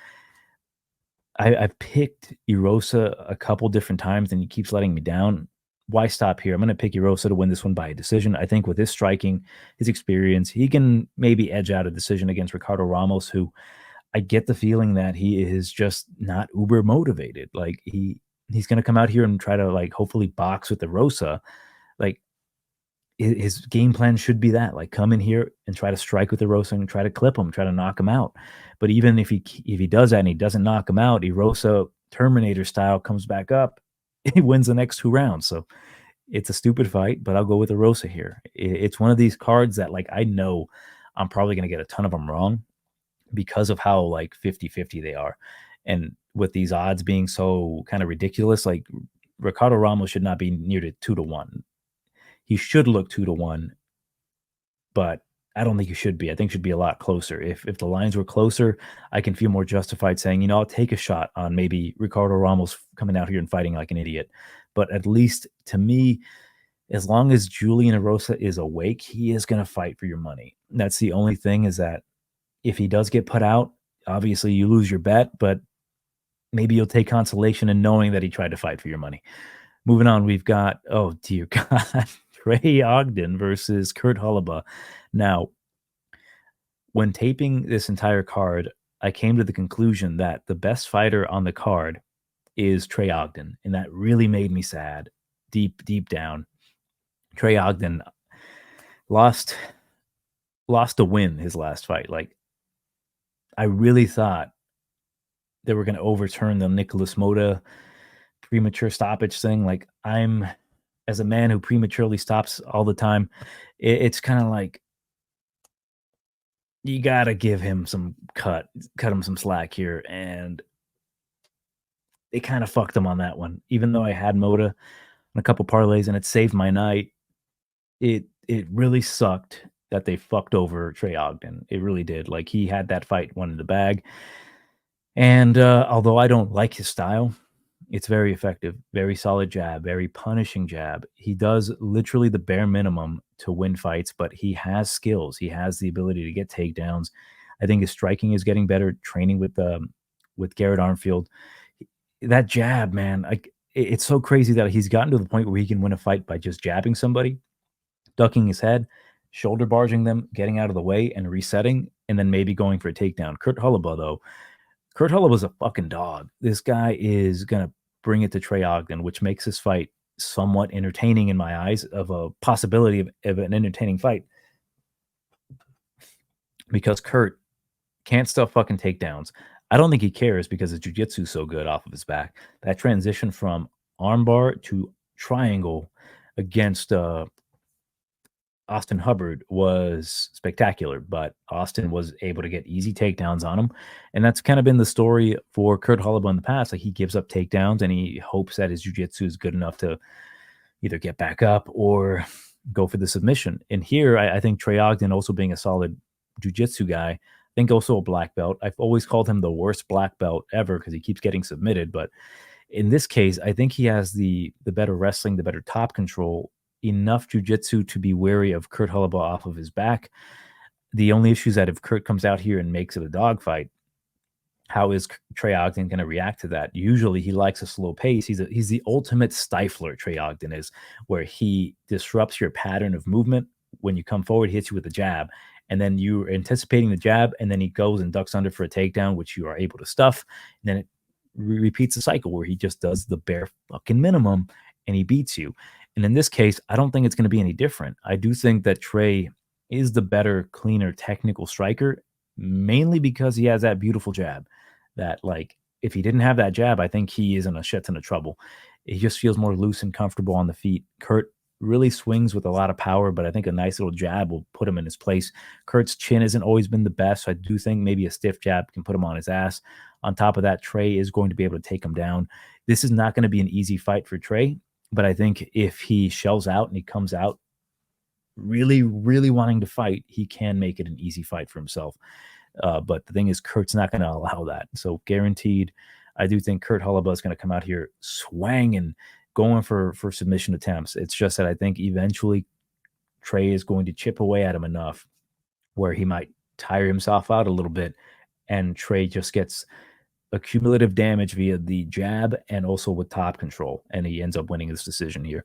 I've picked Erosa a couple different times and he keeps letting me down. Why stop here? I'm going to pick Erosa to win this one by a decision. I think with his striking, his experience, he can maybe edge out a decision against Ricardo Ramos, who I get the feeling that he is just not uber motivated. Like he's going to come out here and try to like hopefully box with Erosa. Like his game plan should be that, like, come in here and try to strike with Erosa and try to clip him, try to knock him out. But even if he does that and he doesn't knock him out, Erosa Terminator style comes back up, he wins the next 2 rounds. So it's a stupid fight, but I'll go with Erosa here. It's one of these cards that, like, I know I'm probably going to get a ton of them wrong because of how like 50-50 they are. And with these odds being so kind of ridiculous, like Ricardo Ramos should not be near to 2-1. He should look 2-1, but I don't think he should be. I think it should be a lot closer. If the lines were closer, I can feel more justified saying, you know, I'll take a shot on maybe Ricardo Ramos coming out here and fighting like an idiot. But at least to me, as long as Julian Erosa is awake, he is going to fight for your money. That's the only thing, is that if he does get put out, obviously you lose your bet, but maybe you'll take consolation in knowing that he tried to fight for your money. Moving on, we've got, oh dear God, Trey Ogden versus Kurt Holobaugh. Now, when taping this entire card, I came to the conclusion that the best fighter on the card is Trey Ogden, and that really made me sad, deep down. Trey Ogden lost a win his last fight. Like, I really thought they were going to overturn the Nicholas Mota premature stoppage thing. Like, I'm, as a man who prematurely stops all the time, it's kind of like, you got to give him some cut him some slack here. And they kind of fucked him on that one. Even though I had Mota on a couple parlays and it saved my night, it really sucked that they fucked over Trey Ogden. It really did. Like, he had that fight won in the bag. And although I don't like his style, it's very effective, very solid jab, very punishing jab. He does literally the bare minimum to win fights, but he has skills. He has the ability to get takedowns. I think his striking is getting better. Training with Garrett Armfield, that jab, man, like, it's so crazy that he's gotten to the point where he can win a fight by just jabbing somebody, ducking his head, shoulder barging them, getting out of the way, and resetting, and then maybe going for a takedown. Kurt Holobaugh, though, Kurt Holobaugh's a fucking dog. This guy is gonna bring it to Trey Ogden, which makes this fight somewhat entertaining in my eyes, of a possibility of an entertaining fight, because Kurt can't stuff fucking takedowns. I don't think he cares because his jiu-jitsu is so good off of his back. That transition from armbar to triangle against Austin Hubbard was spectacular, but Austin was able to get easy takedowns on him. And that's kind of been the story for Kurt Holobaugh in the past. Like, he gives up takedowns and he hopes that his jiu-jitsu is good enough to either get back up or go for the submission. And here, I think Trey Ogden, also being a solid jiu-jitsu guy, I think also a black belt. I've always called him the worst black belt ever because he keeps getting submitted. But in this case, I think he has the better wrestling, the better top control, enough jiu-jitsu to be wary of Kurt Holobaugh off of his back. The only issue is that if Kurt comes out here and makes it a dogfight, how is Trey Ogden going to react to that? Usually he likes a slow pace. He's the ultimate stifler, Trey Ogden is, where he disrupts your pattern of movement. When you come forward, he hits you with a jab, and then you're anticipating the jab, and then he goes and ducks under for a takedown, which you are able to stuff. And then it repeats the cycle where he just does the bare fucking minimum and he beats you. And in this case, I don't think it's going to be any different. I do think that Trey is the better, cleaner, technical striker, mainly because he has that beautiful jab that, like, if he didn't have that jab, I think he is in a shit ton of trouble. He just feels more loose and comfortable on the feet. Kurt really swings with a lot of power, but I think a nice little jab will put him in his place. Kurt's chin hasn't always been the best, so I do think maybe a stiff jab can put him on his ass. On top of that, Trey is going to be able to take him down. This is not going to be an easy fight for Trey, but I think if he shells out and he comes out really, really wanting to fight, he can make it an easy fight for himself. But the thing is, Kurt's not going to allow that. So guaranteed, I do think Kurt Holobaugh is going to come out here swanging, going for submission attempts. It's just that I think eventually Trey is going to chip away at him enough where he might tire himself out a little bit, and Trey just gets accumulative damage via the jab and also with top control, and he ends up winning this decision here.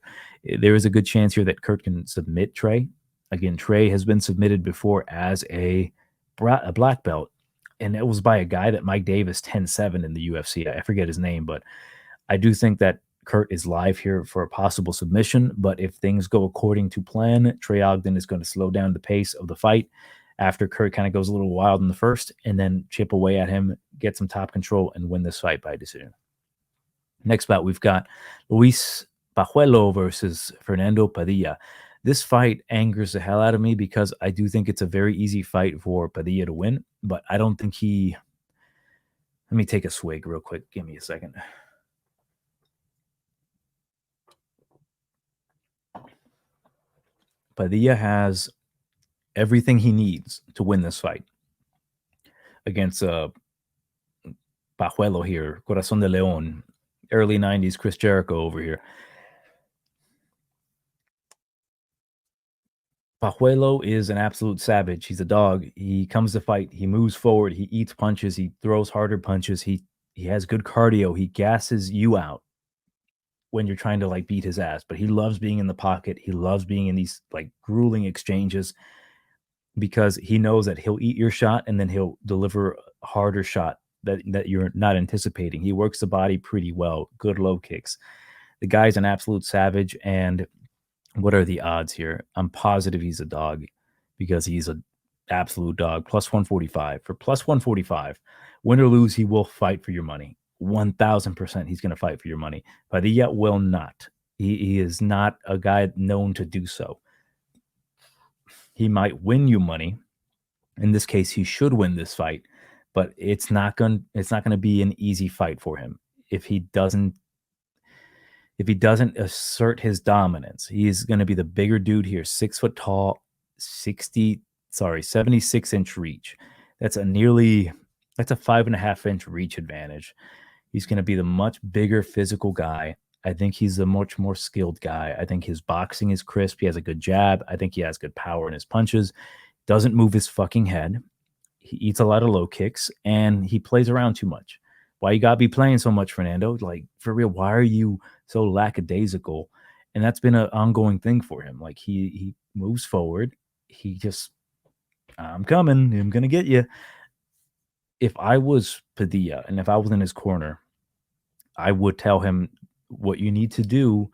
There is a good chance here that Kurt can submit Trey. Again, Trey has been submitted before as a black belt, and it was by a guy that Mike Davis 10-7 in the UFC. I forget his name, but I do think that Kurt is live here for a possible submission. But if things go according to plan, Trey Ogden is going to slow down the pace of the fight after Kurt kind of goes a little wild in the first, and then chip away at him, get some top control, and win this fight by decision. Next bout, we've got Luis Pajuelo versus Fernando Padilla. This fight angers the hell out of me because I do think it's a very easy fight for Padilla to win, but I don't think he... Let me take a swig real quick. Give me a second. Padilla has everything he needs to win this fight against Pajuelo here, Corazon de Leon, early 90s Chris Jericho over here. Pajuelo is an absolute savage. He's a dog. He comes to fight. He moves forward. He eats punches. He throws harder punches. He has good cardio. He gasses you out when you're trying to like beat his ass, but he loves being in the pocket. He loves being in these like grueling exchanges because he knows that he'll eat your shot and then he'll deliver a harder shot that you're not anticipating. He works the body pretty well. Good low kicks. The guy's an absolute savage. And what are the odds here? I'm positive he's a dog because he's an absolute dog. Plus 145. For plus 145, win or lose, he will fight for your money. 1,000% he's going to fight for your money. Padilla will not. He is not a guy known to do so. He might win you money. In this case, he should win this fight, but it's not going to be an easy fight for him. If he doesn't assert his dominance, he's going to be the bigger dude here, 6 foot tall, 76-inch reach. That's a 5.5-inch reach advantage. He's going to be the much bigger physical guy. I think he's a much more skilled guy. I think his boxing is crisp. He has a good jab. I think he has good power in his punches. Doesn't move his fucking head. He eats a lot of low kicks, and he plays around too much. Why you gotta be playing so much, Fernando? Like, for real, why are you so lackadaisical? And that's been an ongoing thing for him. Like, he moves forward. He just, I'm coming. I'm going to get you. If I was Padilla and if I was in his corner, I would tell him what you need to do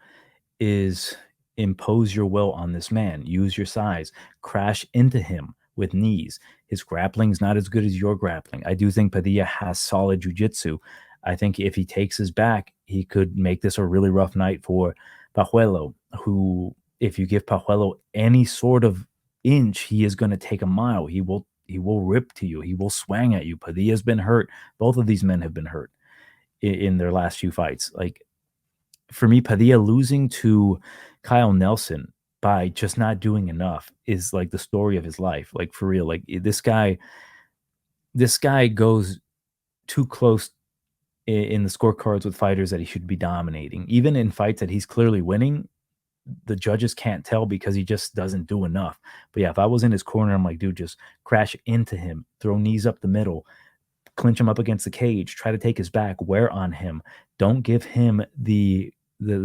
is impose your will on this man. Use your size. Crash into him with knees. His grappling is not as good as your grappling. I do think Padilla has solid jiu-jitsu. I think if he takes his back, he could make this a really rough night for Pajuelo, who, if you give Pajuelo any sort of inch, he is going to take a mile. He will rip to you. He will swang at you. Padilla's been hurt. Both of these men have been hurt in their last few fights. Like, for me, Padilla losing to Kyle Nelson by just not doing enough is like the story of his life. Like, for real, like this guy goes too close in the scorecards with fighters that he should be dominating. Even in fights that he's clearly winning, the judges can't tell because he just doesn't do enough. But yeah, if I was in his corner, I'm like, dude, just crash into him, throw knees up the middle, clinch him up against the cage, try to take his back, wear on him. Don't give him the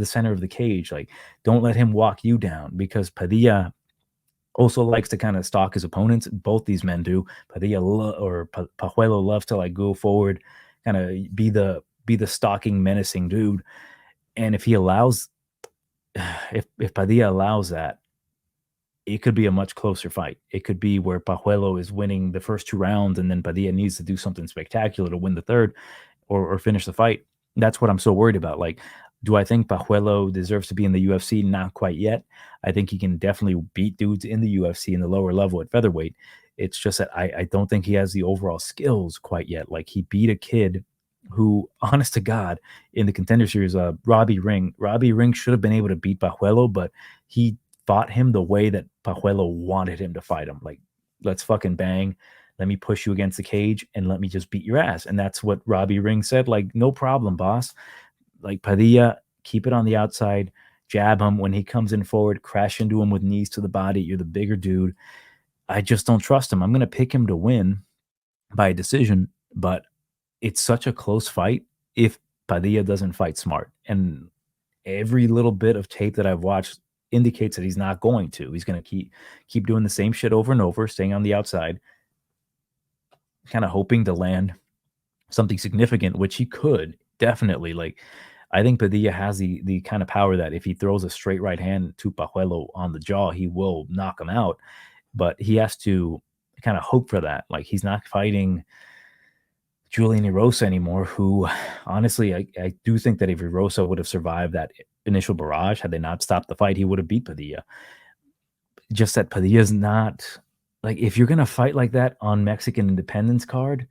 center of the cage. Like, don't let him walk you down, because Padilla also likes to kind of stalk his opponents. Both these men do. Pajuelo loves to like go forward, kind of be the stalking, menacing dude. And if he allows, if Padilla allows that, it could be a much closer fight. It could be where Pajuelo is winning the first 2 rounds and then Padilla needs to do something spectacular to win the third or finish the fight. That's what I'm so worried about. Like, do I think Pajuelo deserves to be in the UFC? Not quite yet. I think he can definitely beat dudes in the UFC in the lower level at featherweight. It's just that I don't think he has the overall skills quite yet. Like, he beat a kid who, honest to God, in the Contender Series, Robbie Ring should have been able to beat Pajuelo, but he fought him the way that Pajuelo wanted him to fight him. Like, let's fucking bang. Let me push you against the cage and let me just beat your ass. And that's what Robbie Ring said. Like, no problem, boss. Like Padilla, keep it on the outside, jab him when he comes in forward, crash into him with knees to the body. You're the bigger dude. I just don't trust him. I'm going to pick him to win by a decision, but it's such a close fight if Padilla doesn't fight smart. And every little bit of tape that I've watched indicates that he's not going to. He's going to keep doing the same shit over and over, staying on the outside, kind of hoping to land something significant, which he could definitely. Like, I think Padilla has the kind of power that if he throws a straight right hand to Pajuelo on the jaw, he will knock him out. But he has to kind of hope for that. Like, he's not fighting Julian Erosa anymore, who honestly, I do think that if Erosa would have survived that initial barrage, had they not stopped the fight, he would have beat Padilla. Just that Padilla's not like, if you're gonna fight like that on Mexican Independence card,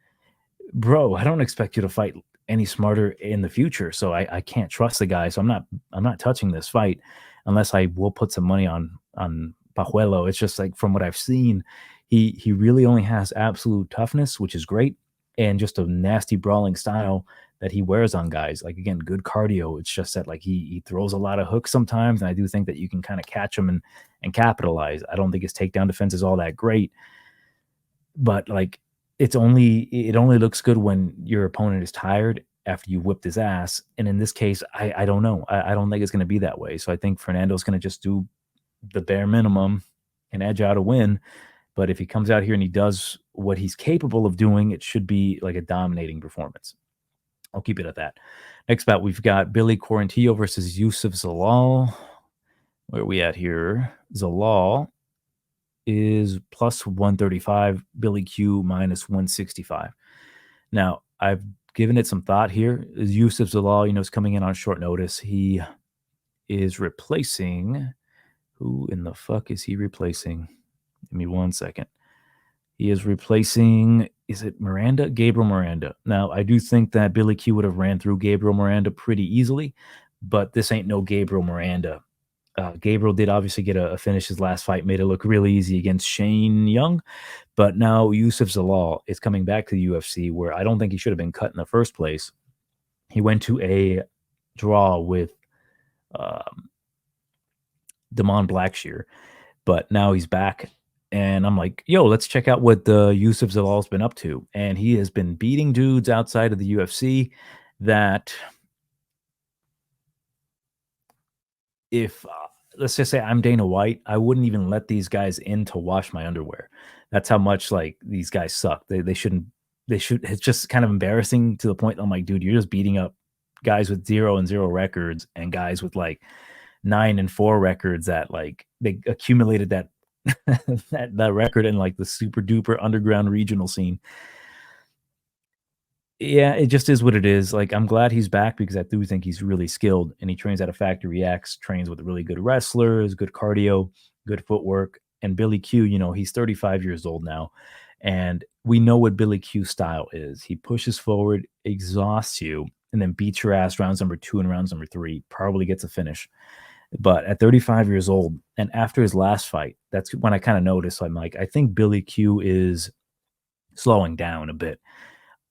bro, I don't expect you to fight any smarter in the future. So I can't trust the guy. So I'm not touching this fight unless I will put some money on Pajuelo. It's just like, from what I've seen, he really only has absolute toughness, which is great, and just a nasty brawling style that he wears on guys. Like, again, good cardio. It's just that, like, he throws a lot of hooks sometimes, and I do think that you can kind of catch him and capitalize. I don't think his takedown defense is all that great, but like, it only looks good when your opponent is tired after you whipped his ass. And in this case, I don't know. I don't think it's going to be that way. So I think Fernando's going to just do the bare minimum and edge out a win. But if he comes out here and he does what he's capable of doing, it should be like a dominating performance. I'll keep it at that. Next bout, we've got Billy Quarantillo versus Yusuf Zalal. Where are we at here? Zalal is plus 135, Billy Q minus 165. Now, I've given it some thought here. Yusuf Zalal, is coming in on short notice. He is replacing. Who in the fuck is he replacing? Give me 1 second. He is replacing, is it Miranda? Gabriel Miranda. Now, I do think that Billy Q would have ran through Gabriel Miranda pretty easily, but this ain't no Gabriel Miranda. Gabriel did obviously get a finish his last fight, made it look really easy against Shane Young. But now Yusuf Zalal is coming back to the UFC, where I don't think he should have been cut in the first place. He went to a draw with Damon Blackshear, but now he's back. And I'm like, yo, let's check out what Yusuf Zalal's been up to. And he has been beating dudes outside of the UFC that, if let's just say I'm Dana White, I wouldn't even let these guys in to wash my underwear. That's how much, like, these guys suck. They shouldn't. They should. It's just kind of embarrassing to the point. I'm like, dude, you're just beating up guys with 0-0 records and guys with like 9-4 records that, like, they accumulated that that record in like the super duper underground regional scene. Yeah, it just is what it is. Like, I'm glad he's back because I do think he's really skilled, and he trains at a Factory X, trains with really good wrestlers, good cardio, good footwork. And Billy Q, he's 35 years old now, and we know what Billy Q's style is. He pushes forward, exhausts you, and then beats your ass rounds number 2 and rounds number 3, probably gets a finish. But at 35 years old, and after his last fight, that's when I kind of noticed. I'm like, I think Billy Q is slowing down a bit.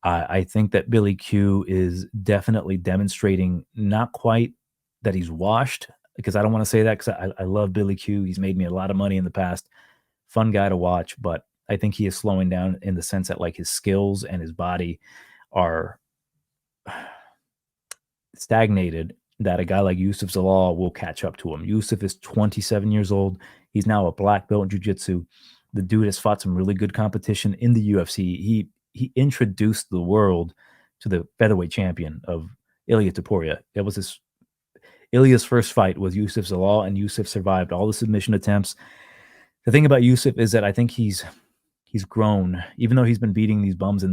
I think that Billy Q is definitely demonstrating not quite that he's washed, because I don't want to say that, because I love Billy Q. He's made me a lot of money in the past. Fun guy to watch, but I think he is slowing down in the sense that, like, his skills and his body are stagnated, that a guy like Yusuf Zalal will catch up to him. Yusuf is 27 years old. He's now a black belt in jiu-jitsu. The dude has fought some really good competition in the UFC. He introduced the world to the featherweight champion of Ilia Topuria. It was Ilia's first fight was Yusuf Zalal, and Yusuf survived all the submission attempts. The thing about Yusuf is that I think he's grown, even though he's been beating these bums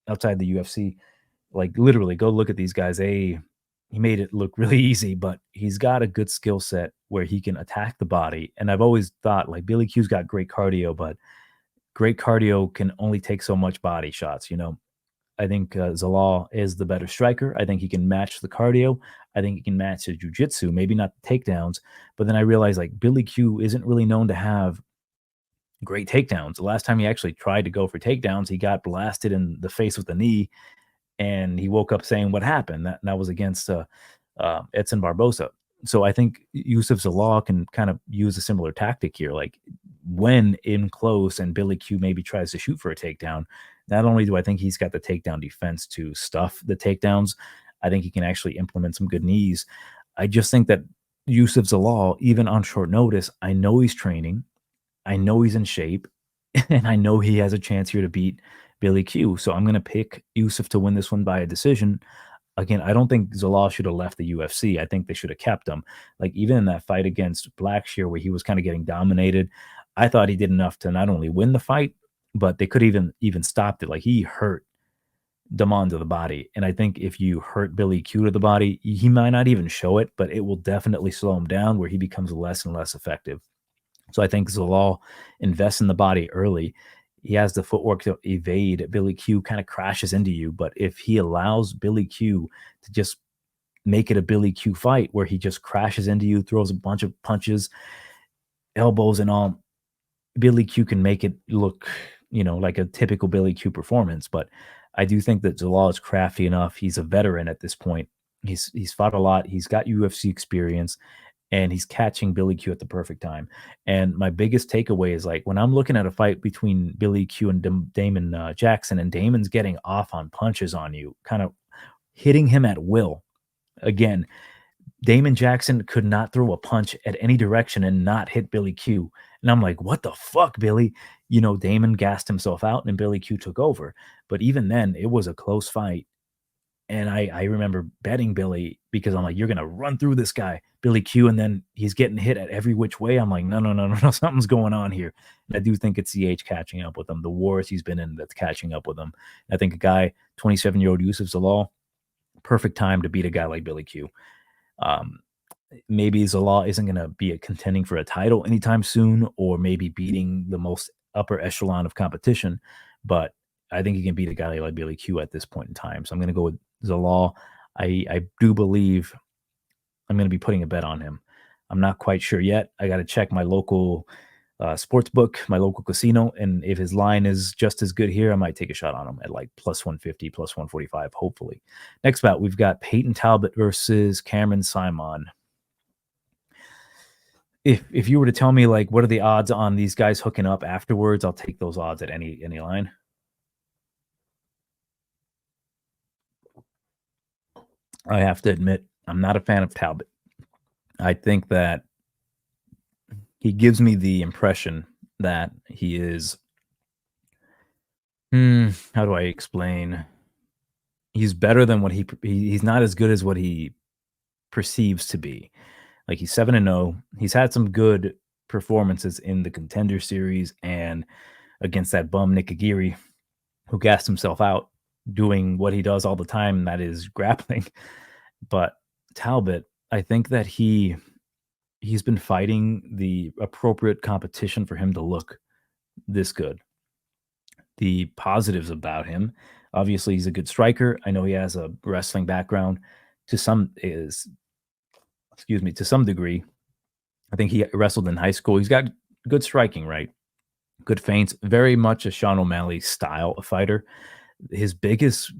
outside the UFC. Like, literally, go look at these guys. He made it look really easy, but he's got a good skill set where he can attack the body. And I've always thought, like, Billy Q's got great cardio, but great cardio can only take so much body shots. I think Zalal is the better striker. I think he can match the cardio. I think he can match the jiu-jitsu, maybe not the takedowns. But then I realized, like, Billy Q isn't really known to have great takedowns. The last time he actually tried to go for takedowns, he got blasted in the face with a knee, and he woke up saying, "What happened?" That was against Edson Barbosa. So I think Yusuf Zalal can kind of use a similar tactic here. Like when in close and Billy Q maybe tries to shoot for a takedown, not only do I think he's got the takedown defense to stuff the takedowns, I think he can actually implement some good knees. I just think that Yusuf Zalal, even on short notice, I know he's training, I know he's in shape, and I know he has a chance here to beat Billy Q. So I'm going to pick Yusuf to win this one by a decision. Again, I don't think Zalal should have left the UFC. I think they should have kept him. Like even in that fight against Blackshear, where he was kind of getting dominated, I thought he did enough to not only win the fight, but they could even stopped it. Like he hurt Damon to the body, and I think if you hurt Billy Q to the body, he might not even show it, but it will definitely slow him down, where he becomes less and less effective. So I think Zalal invests in the body early. He has the footwork to evade. Billy Q kind of crashes into you. But if he allows Billy Q to just make it a Billy Q fight where he just crashes into you, throws a bunch of punches, elbows, and all, Billy Q can make it look, like a typical Billy Q performance. But I do think that Zalal is crafty enough. He's a veteran at this point. He's fought a lot. He's got UFC experience, and he's catching Billy Q at the perfect time. And my biggest takeaway is like when I'm looking at a fight between Billy Q and Damon Jackson, and Damon's getting off on punches on you, kind of hitting him at will. Again, Damon Jackson could not throw a punch at any direction and not hit Billy Q. And I'm like, what the fuck, Billy? Damon gassed himself out and Billy Q took over. But even then, it was a close fight. And I remember betting Billy because I'm like, you're gonna run through this guy, Billy Q, and then he's getting hit at every which way. I'm like, no, no, no, no, no, something's going on here. And I do think it's CH catching up with him. The wars he's been in that's catching up with him. I think a guy, 27-year-old Yusuf Zalal, perfect time to beat a guy like Billy Q. Um, Maybe Zalal isn't going to be a contending for a title anytime soon, or maybe beating the most upper echelon of competition. But I think he can beat a guy like Billy Q at this point in time. So I'm going to go with Zalal. I do believe I'm going to be putting a bet on him. I'm not quite sure yet. I got to check my local sports book, my local casino, and if his line is just as good here, I might take a shot on him at like plus 150, plus 145, hopefully. Next bout, we've got Peyton Talbot versus Cameron Saaimon. If you were to tell me like what are the odds on these guys hooking up afterwards, I'll take those odds at any line. I have to admit, I'm not a fan of Talbot. I think that he gives me the impression that he is how do I explain? He's better than what he's not as good as what he perceives to be. Like he's 7-0. He's had some good performances in the Contender Series and against that bum Nick Aguirre, who gassed himself out doing what he does all the time, and that is grappling. But Talbot, I think that he's been fighting the appropriate competition for him to look this good. The positives about him, obviously, he's a good striker. I know he has a wrestling background. To some degree. I think he wrestled in high school. He's got good striking, right? Good feints. Very much a Sean O'Malley style of fighter. His biggest,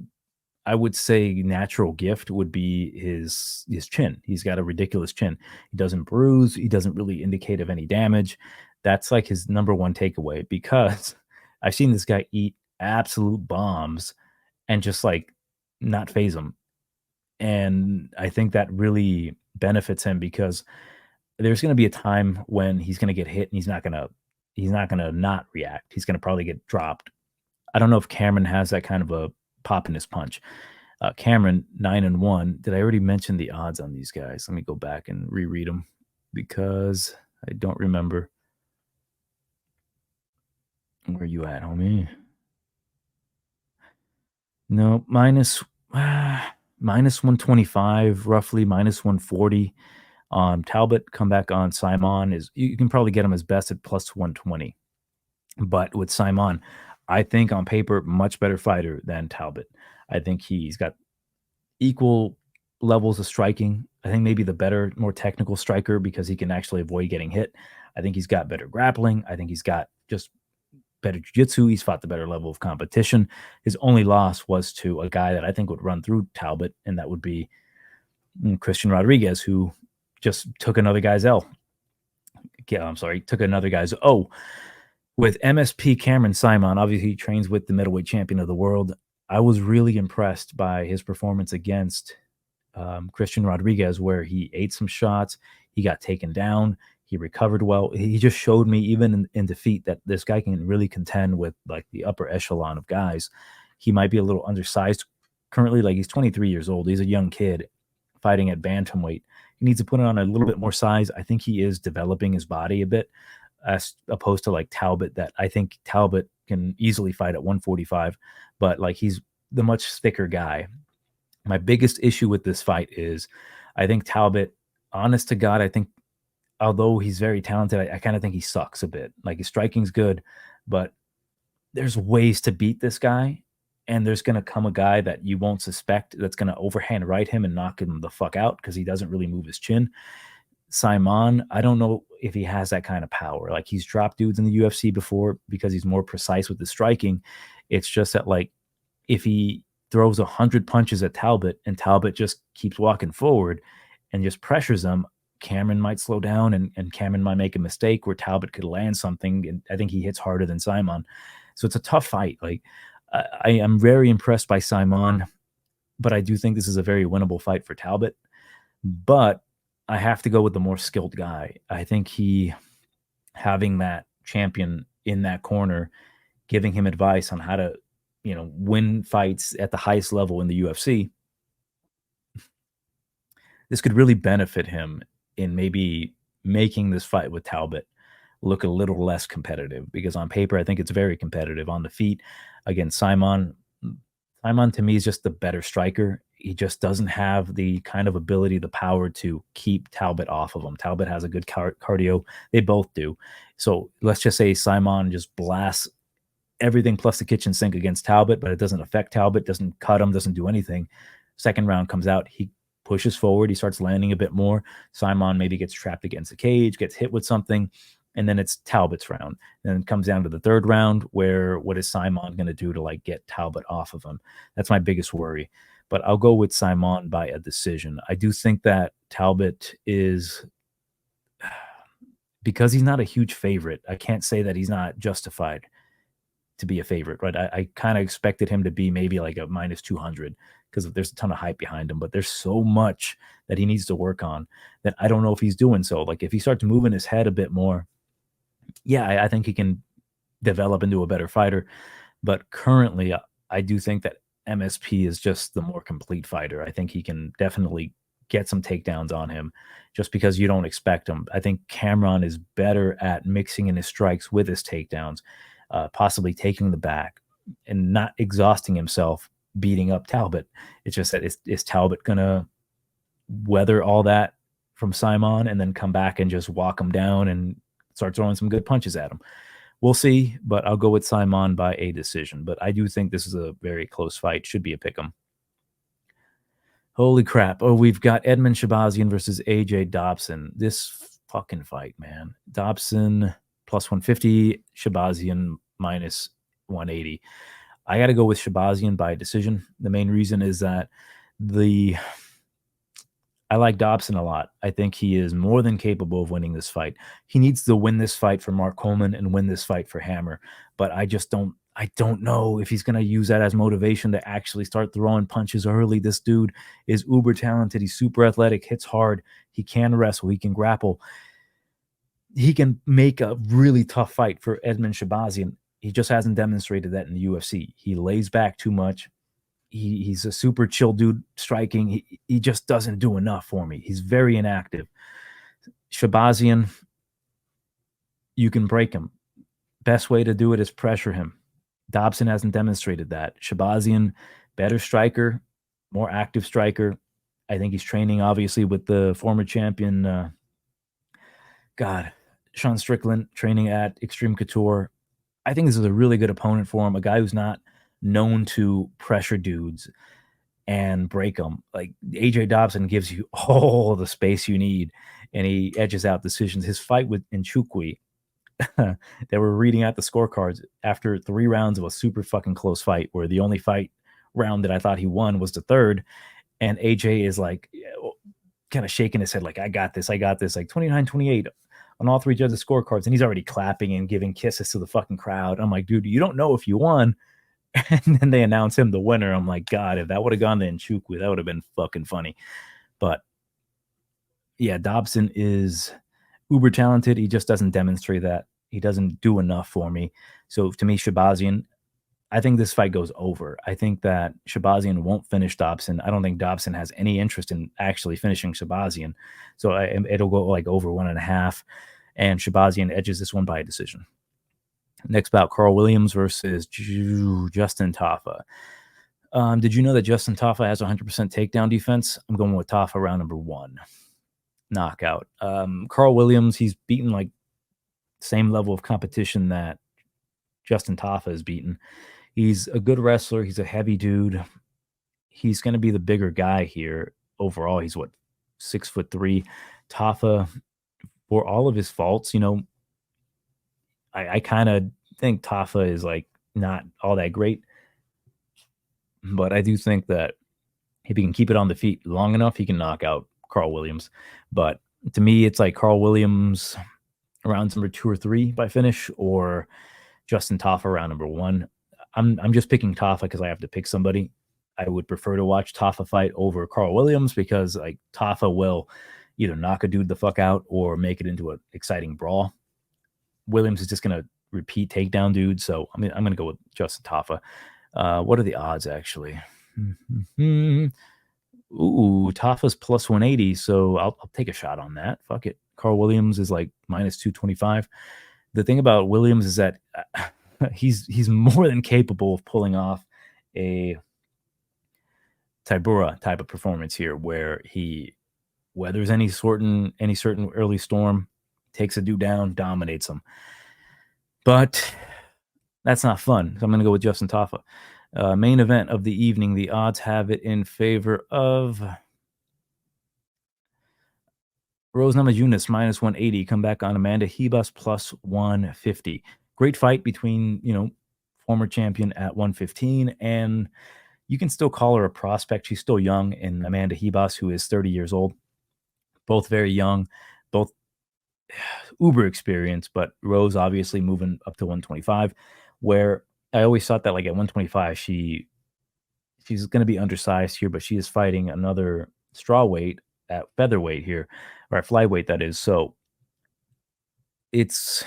I would say, natural gift would be his chin. He's got a ridiculous chin. He doesn't bruise. He doesn't really indicate of any damage. That's like his number one takeaway, because I've seen this guy eat absolute bombs and just like not phase him. And I think that really benefits him, because there's going to be a time when he's going to get hit and he's not going to not react. He's going to probably get dropped. I don't know if Cameron has that kind of a pop in his punch. Cameron 9-1. Did I already mention the odds on these guys? Let me go back and reread them because I don't remember. Where you at, homie? No, minus 125, roughly minus 140. Talbot come back on Saaimon is you can probably get him as best at plus 120. But with Saaimon, I think on paper, much better fighter than Talbot. I think he's got equal levels of striking. I think maybe the better, more technical striker, because he can actually avoid getting hit. I think he's got better grappling. I think he's got just better jiu-jitsu. He's fought the better level of competition. His only loss was to a guy that I think would run through Talbot, and that would be Christian Rodriguez, who just took another guy's L. Yeah, I'm sorry, took another guy's O. With MSP Cameron Saaimon, obviously he trains with the middleweight champion of the world. I was really impressed by his performance against Christian Rodriguez, where he ate some shots, he got taken down, he recovered well. He just showed me, even in defeat, that this guy can really contend with like the upper echelon of guys. He might be a little undersized currently, like he's 23 years old. He's a young kid fighting at bantamweight. He needs to put on a little bit more size. I think he is developing his body a bit, as opposed to like Talbot, that I think Talbot can easily fight at 145, but like he's the much thicker guy. My biggest issue with this fight is I think Talbot, honest to God, I think although he's very talented, I kind of think he sucks a bit. Like his striking's good, but there's ways to beat this guy. And there's going to come a guy that you won't suspect that's going to overhand right him and knock him the fuck out because he doesn't really move his chin. Saaimon, I don't know if he has that kind of power. Like he's dropped dudes in the UFC before because he's more precise with the striking. It's just that like if he throws 100 punches at Talbot and Talbot just keeps walking forward and just pressures him, Cameron might slow down and Cameron might make a mistake where Talbot could land something. And I think he hits harder than Saaimon. So it's a tough fight. Like I am very impressed by Saaimon, but I do think this is a very winnable fight for Talbot. But I have to go with the more skilled guy. I think he, having that champion in that corner, giving him advice on how to, win fights at the highest level in the UFC, this could really benefit him in maybe making this fight with Talbot look a little less competitive, because on paper, I think it's very competitive. On the feet, again, Saaimon to me is just the better striker. He just doesn't have the kind of ability, the power to keep Talbot off of him. Talbot has a good cardio. They both do. So let's just say Saaimon just blasts everything plus the kitchen sink against Talbot, but it doesn't affect Talbot, doesn't cut him, doesn't do anything. Second round comes out, he pushes forward, he starts landing a bit more. Saaimon maybe gets trapped against the cage, gets hit with something, and then it's Talbot's round. And then it comes down to the third round, where what is Saaimon going to do to like get Talbot off of him? That's my biggest worry. But I'll go with Saaimon by a decision. I do think that Talbot is, because he's not a huge favorite, I can't say that he's not justified to be a favorite, right? I kind of expected him to be maybe like a minus 200 because there's a ton of hype behind him, but there's so much that he needs to work on that I don't know if he's doing so. Like if he starts moving his head a bit more, yeah, I think he can develop into a better fighter. But currently, I do think that MSP is just the more complete fighter. I think he can definitely get some takedowns on him just because you don't expect him. I think Cameron is better at mixing in his strikes with his takedowns, possibly taking the back and not exhausting himself beating up Talbot. It's just that is Talbot going to weather all that from Saaimon and then come back and just walk him down and start throwing some good punches at him? We'll see, but I'll go with Saaimon by a decision. But I do think this is a very close fight. Should be a pick'em. Holy crap. Oh, we've got Edmund Shahbazyan versus AJ Dobson. This fucking fight, man. Dobson plus 150, Shahbazyan minus 180. I got to go with Shahbazyan by decision. The main reason is that I like Dobson a lot. I think he is more than capable of winning this fight. He needs to win this fight for Mark Coleman and win this fight for Hammer. But I don't know if he's going to use that as motivation to actually start throwing punches early. This dude is uber talented. He's super athletic, hits hard. He can wrestle. He can grapple. He can make a really tough fight for Edmund Shahbazyan. He just hasn't demonstrated that in the UFC. He lays back too much. He's a super chill dude striking. He just doesn't do enough for me. He's very inactive. Shahbazyan, you can break him. Best way to do it is pressure him. Dobson hasn't demonstrated that. Shahbazyan, better striker, more active striker. I think he's training, obviously, with the former champion, Sean Strickland, training at Extreme Couture. I think this is a really good opponent for him, a guy who's not known to pressure dudes. and break them. Like AJ Dobson gives you all the space you need, and he edges out decisions. His fight with Nchukwi, they were reading out the scorecards after 3 rounds of a super fucking close fight, where the only fight round that I thought he won was the third, and AJ is like kind of shaking his head like, I got this, like 29-28 on all 3 judges' scorecards, and he's already clapping and giving kisses to the fucking crowd. I'm like, dude, you don't know if you won. And then they announce him the winner. I'm like, God, if that would have gone to Nchukwu, that would have been fucking funny. But yeah, Dobson is uber talented. He just doesn't demonstrate that. He doesn't do enough for me. So to me, Shahbazyan, I think this fight goes over. I think that Shahbazyan won't finish Dobson. I don't think Dobson has any interest in actually finishing Shahbazyan. So it'll go like over 1.5. And Shahbazyan edges this one by a decision. Next bout, Carl Williams versus Justin Tafa. Did you know that Justin Tafa has 100% takedown defense? I'm going with Tafa round number 1. Knockout. Carl Williams, he's beaten like same level of competition that Justin Tafa is beaten. He's a good wrestler. He's a heavy dude. He's going to be the bigger guy here. Overall, he's 6'3". Tafa, for all of his faults, I kind of think Tafa is like not all that great, but I do think that if he can keep it on the feet long enough, he can knock out Carl Williams. But to me, it's like Carl Williams rounds number 2 or 3 by finish, or Justin Tafa round number 1. I'm just picking Tafa because I have to pick somebody. I would prefer to watch Tafa fight over Carl Williams because like Tafa will either knock a dude the fuck out or make it into an exciting brawl. Williams is just going to repeat takedown dude. So I'm going to go with Justin Tafa. What are the odds actually? Ooh, Tafa's plus 180. So I'll take a shot on that. Fuck it. Carl Williams is like minus 225. The thing about Williams is that he's more than capable of pulling off a Tybura type of performance here, where he weathers any certain early storm, takes a dude down, dominates him. But that's not fun. So I'm going to go with Justin Tafa. Main event of the evening. The odds have it in favor of Rose Namajunas minus 180. Come back on Amanda Ribas plus 150. Great fight between, former champion at 115, and you can still call her a prospect. She's still young, and Amanda Ribas, who is 30 years old. Both very young, both uber experienced, but Rose obviously moving up to 125, where I always thought that like at 125, she's going to be undersized here, but she is fighting another strawweight at featherweight here, or at flyweight, that is. So it's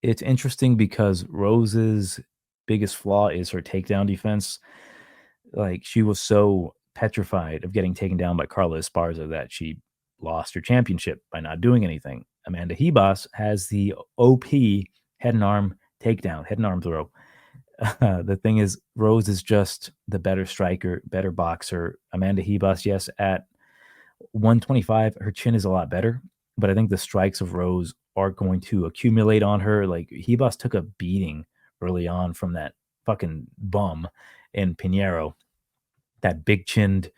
interesting because Rose's biggest flaw is her takedown defense. Like, she was so petrified of getting taken down by Carla Esparza that she lost her championship by not doing anything. Amanda Ribas has the OP head and arm takedown, head and arm throw. The thing is, Rose is just the better striker, better boxer. Amanda Ribas, yes, at 125, her chin is a lot better, but I think the strikes of Rose are going to accumulate on her. Like, Ribas took a beating early on from that fucking bum in Pinheiro, that big-chinned,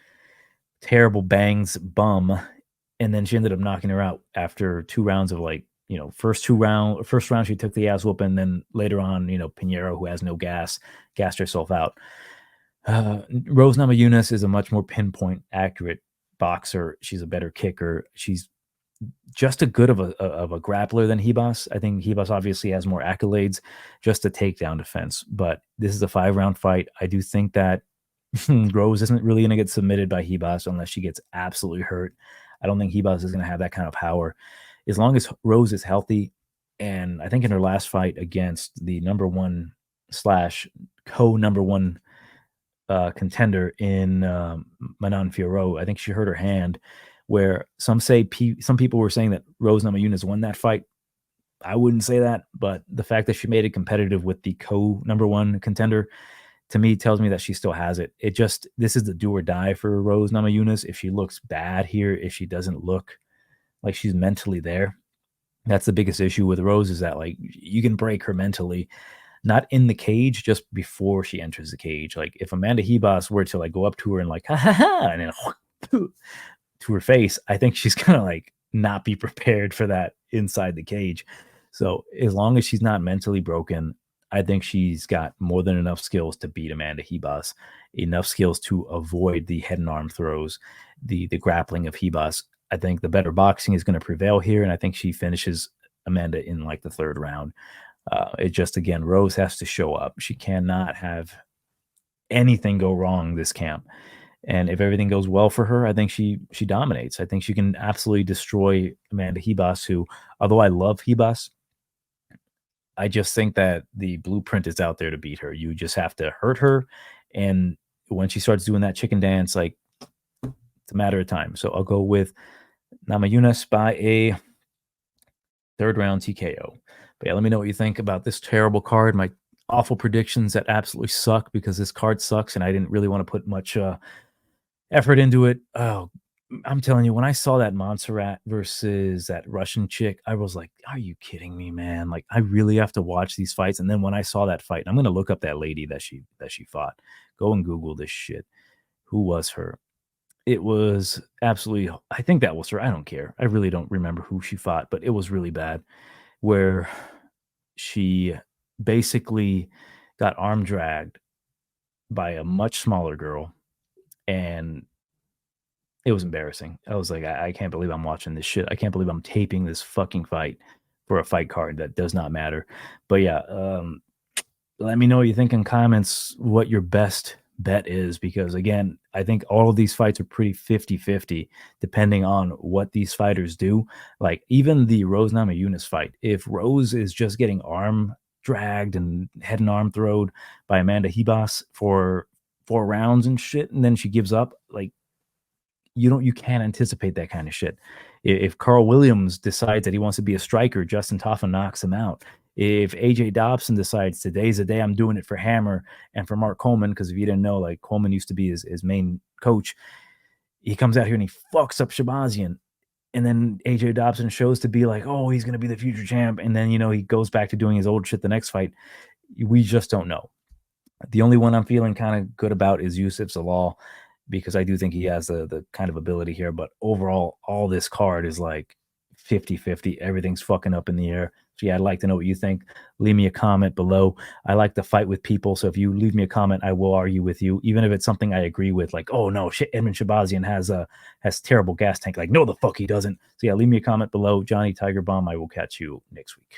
terrible bangs bum, and then she ended up knocking her out after 2 rounds of first round she took the ass whoop, and then later on, Pinheiro, who has no gas, gassed herself out. Rose Namajunas is a much more pinpoint accurate boxer. She's a better kicker. She's just as good of a grappler than Ribas. I think Ribas obviously has more accolades, just a takedown defense. But this is a 5-round fight. I do think that Rose isn't really going to get submitted by Ribas unless she gets absolutely hurt. I don't think Ribas is going to have that kind of power. As long as Rose is healthy, and I think in her last fight against the number 1 / co-number 1 contender in Manon Fiorot, I think she hurt her hand, where some people were saying that Rose Namajunas won that fight. I wouldn't say that, but the fact that she made it competitive with the co-number 1 contender, to me, tells me that she still has it. This is the do or die for Rose Namajunas. If she looks bad here, if she doesn't look like she's mentally there, that's the biggest issue with Rose, is that like you can break her mentally. not in the cage, just before she enters the cage. Like if Amanda Ribas were to like go up to her and like ha ha ha, and then to her face, I think she's gonna like not be prepared for that inside the cage. So as long as she's not mentally broken, I think she's got more than enough skills to beat Amanda Ribas, enough skills to avoid the head and arm throws, the grappling of Ribas. I think the better boxing is going to prevail here, and I think she finishes Amanda in like the third round. It just again, Rose has to show up. She cannot have anything go wrong this camp. And if everything goes well for her, I think she dominates. I think she can absolutely destroy Amanda Ribas, who, although I love Ribas, I just think that the blueprint is out there to beat her. You just have to hurt her, and when she starts doing that chicken dance, like it's a matter of time. So I'll go with Namajunas by a third round TKO. But yeah, let me know what you think about this terrible card. My awful predictions that absolutely suck because this card sucks, and I didn't really want to put much effort into it. Oh, I'm telling you, when I saw that Montserrat versus that Russian chick, I was like, "Are you kidding me, man? Like, I really have to watch these fights." And then when I saw that fight, I'm gonna look up that lady that she fought. Go and Google this shit. Who was her? It was absolutely. I think that was her. I don't care. I really don't remember who she fought, but it was really bad. Where she basically got arm dragged by a much smaller girl, and it was embarrassing. I was like, I can't believe I'm watching this shit. I can't believe I'm taping this fucking fight for a fight card that does not matter. But yeah, let me know what you think in comments, what your best bet is, because again, I think all of these fights are pretty 50-50 depending on what these fighters do. Like even the Rose Namajunas fight, if Rose is just getting arm dragged and head and arm throwed by Amanda Ribas for 4 rounds and shit, and then she gives up, like you can't anticipate that kind of shit. If Carl Williams decides that he wants to be a striker, Justin Tafa knocks him out. If AJ Dobson decides today's the day I'm doing it for Hammer and for Mark Coleman, because if you didn't know, like Coleman used to be his main coach, he comes out here and he fucks up Shahbazyan. And then AJ Dobson shows to be like, oh, he's going to be the future champ. And then, he goes back to doing his old shit the next fight. We just don't know. The only one I'm feeling kind of good about is Yusuf Zalal, because I do think he has the kind of ability here. But overall, all this card is like 50-50. Everything's fucking up in the air. So yeah, I'd like to know what you think. Leave me a comment below. I like to fight with people. So if you leave me a comment, I will argue with you, even if it's something I agree with. Like, oh no, shit, Edmund Shahbazyan has terrible gas tank. Like, no, the fuck he doesn't. So yeah, leave me a comment below. Johnny TigerBomb. I will catch you next week.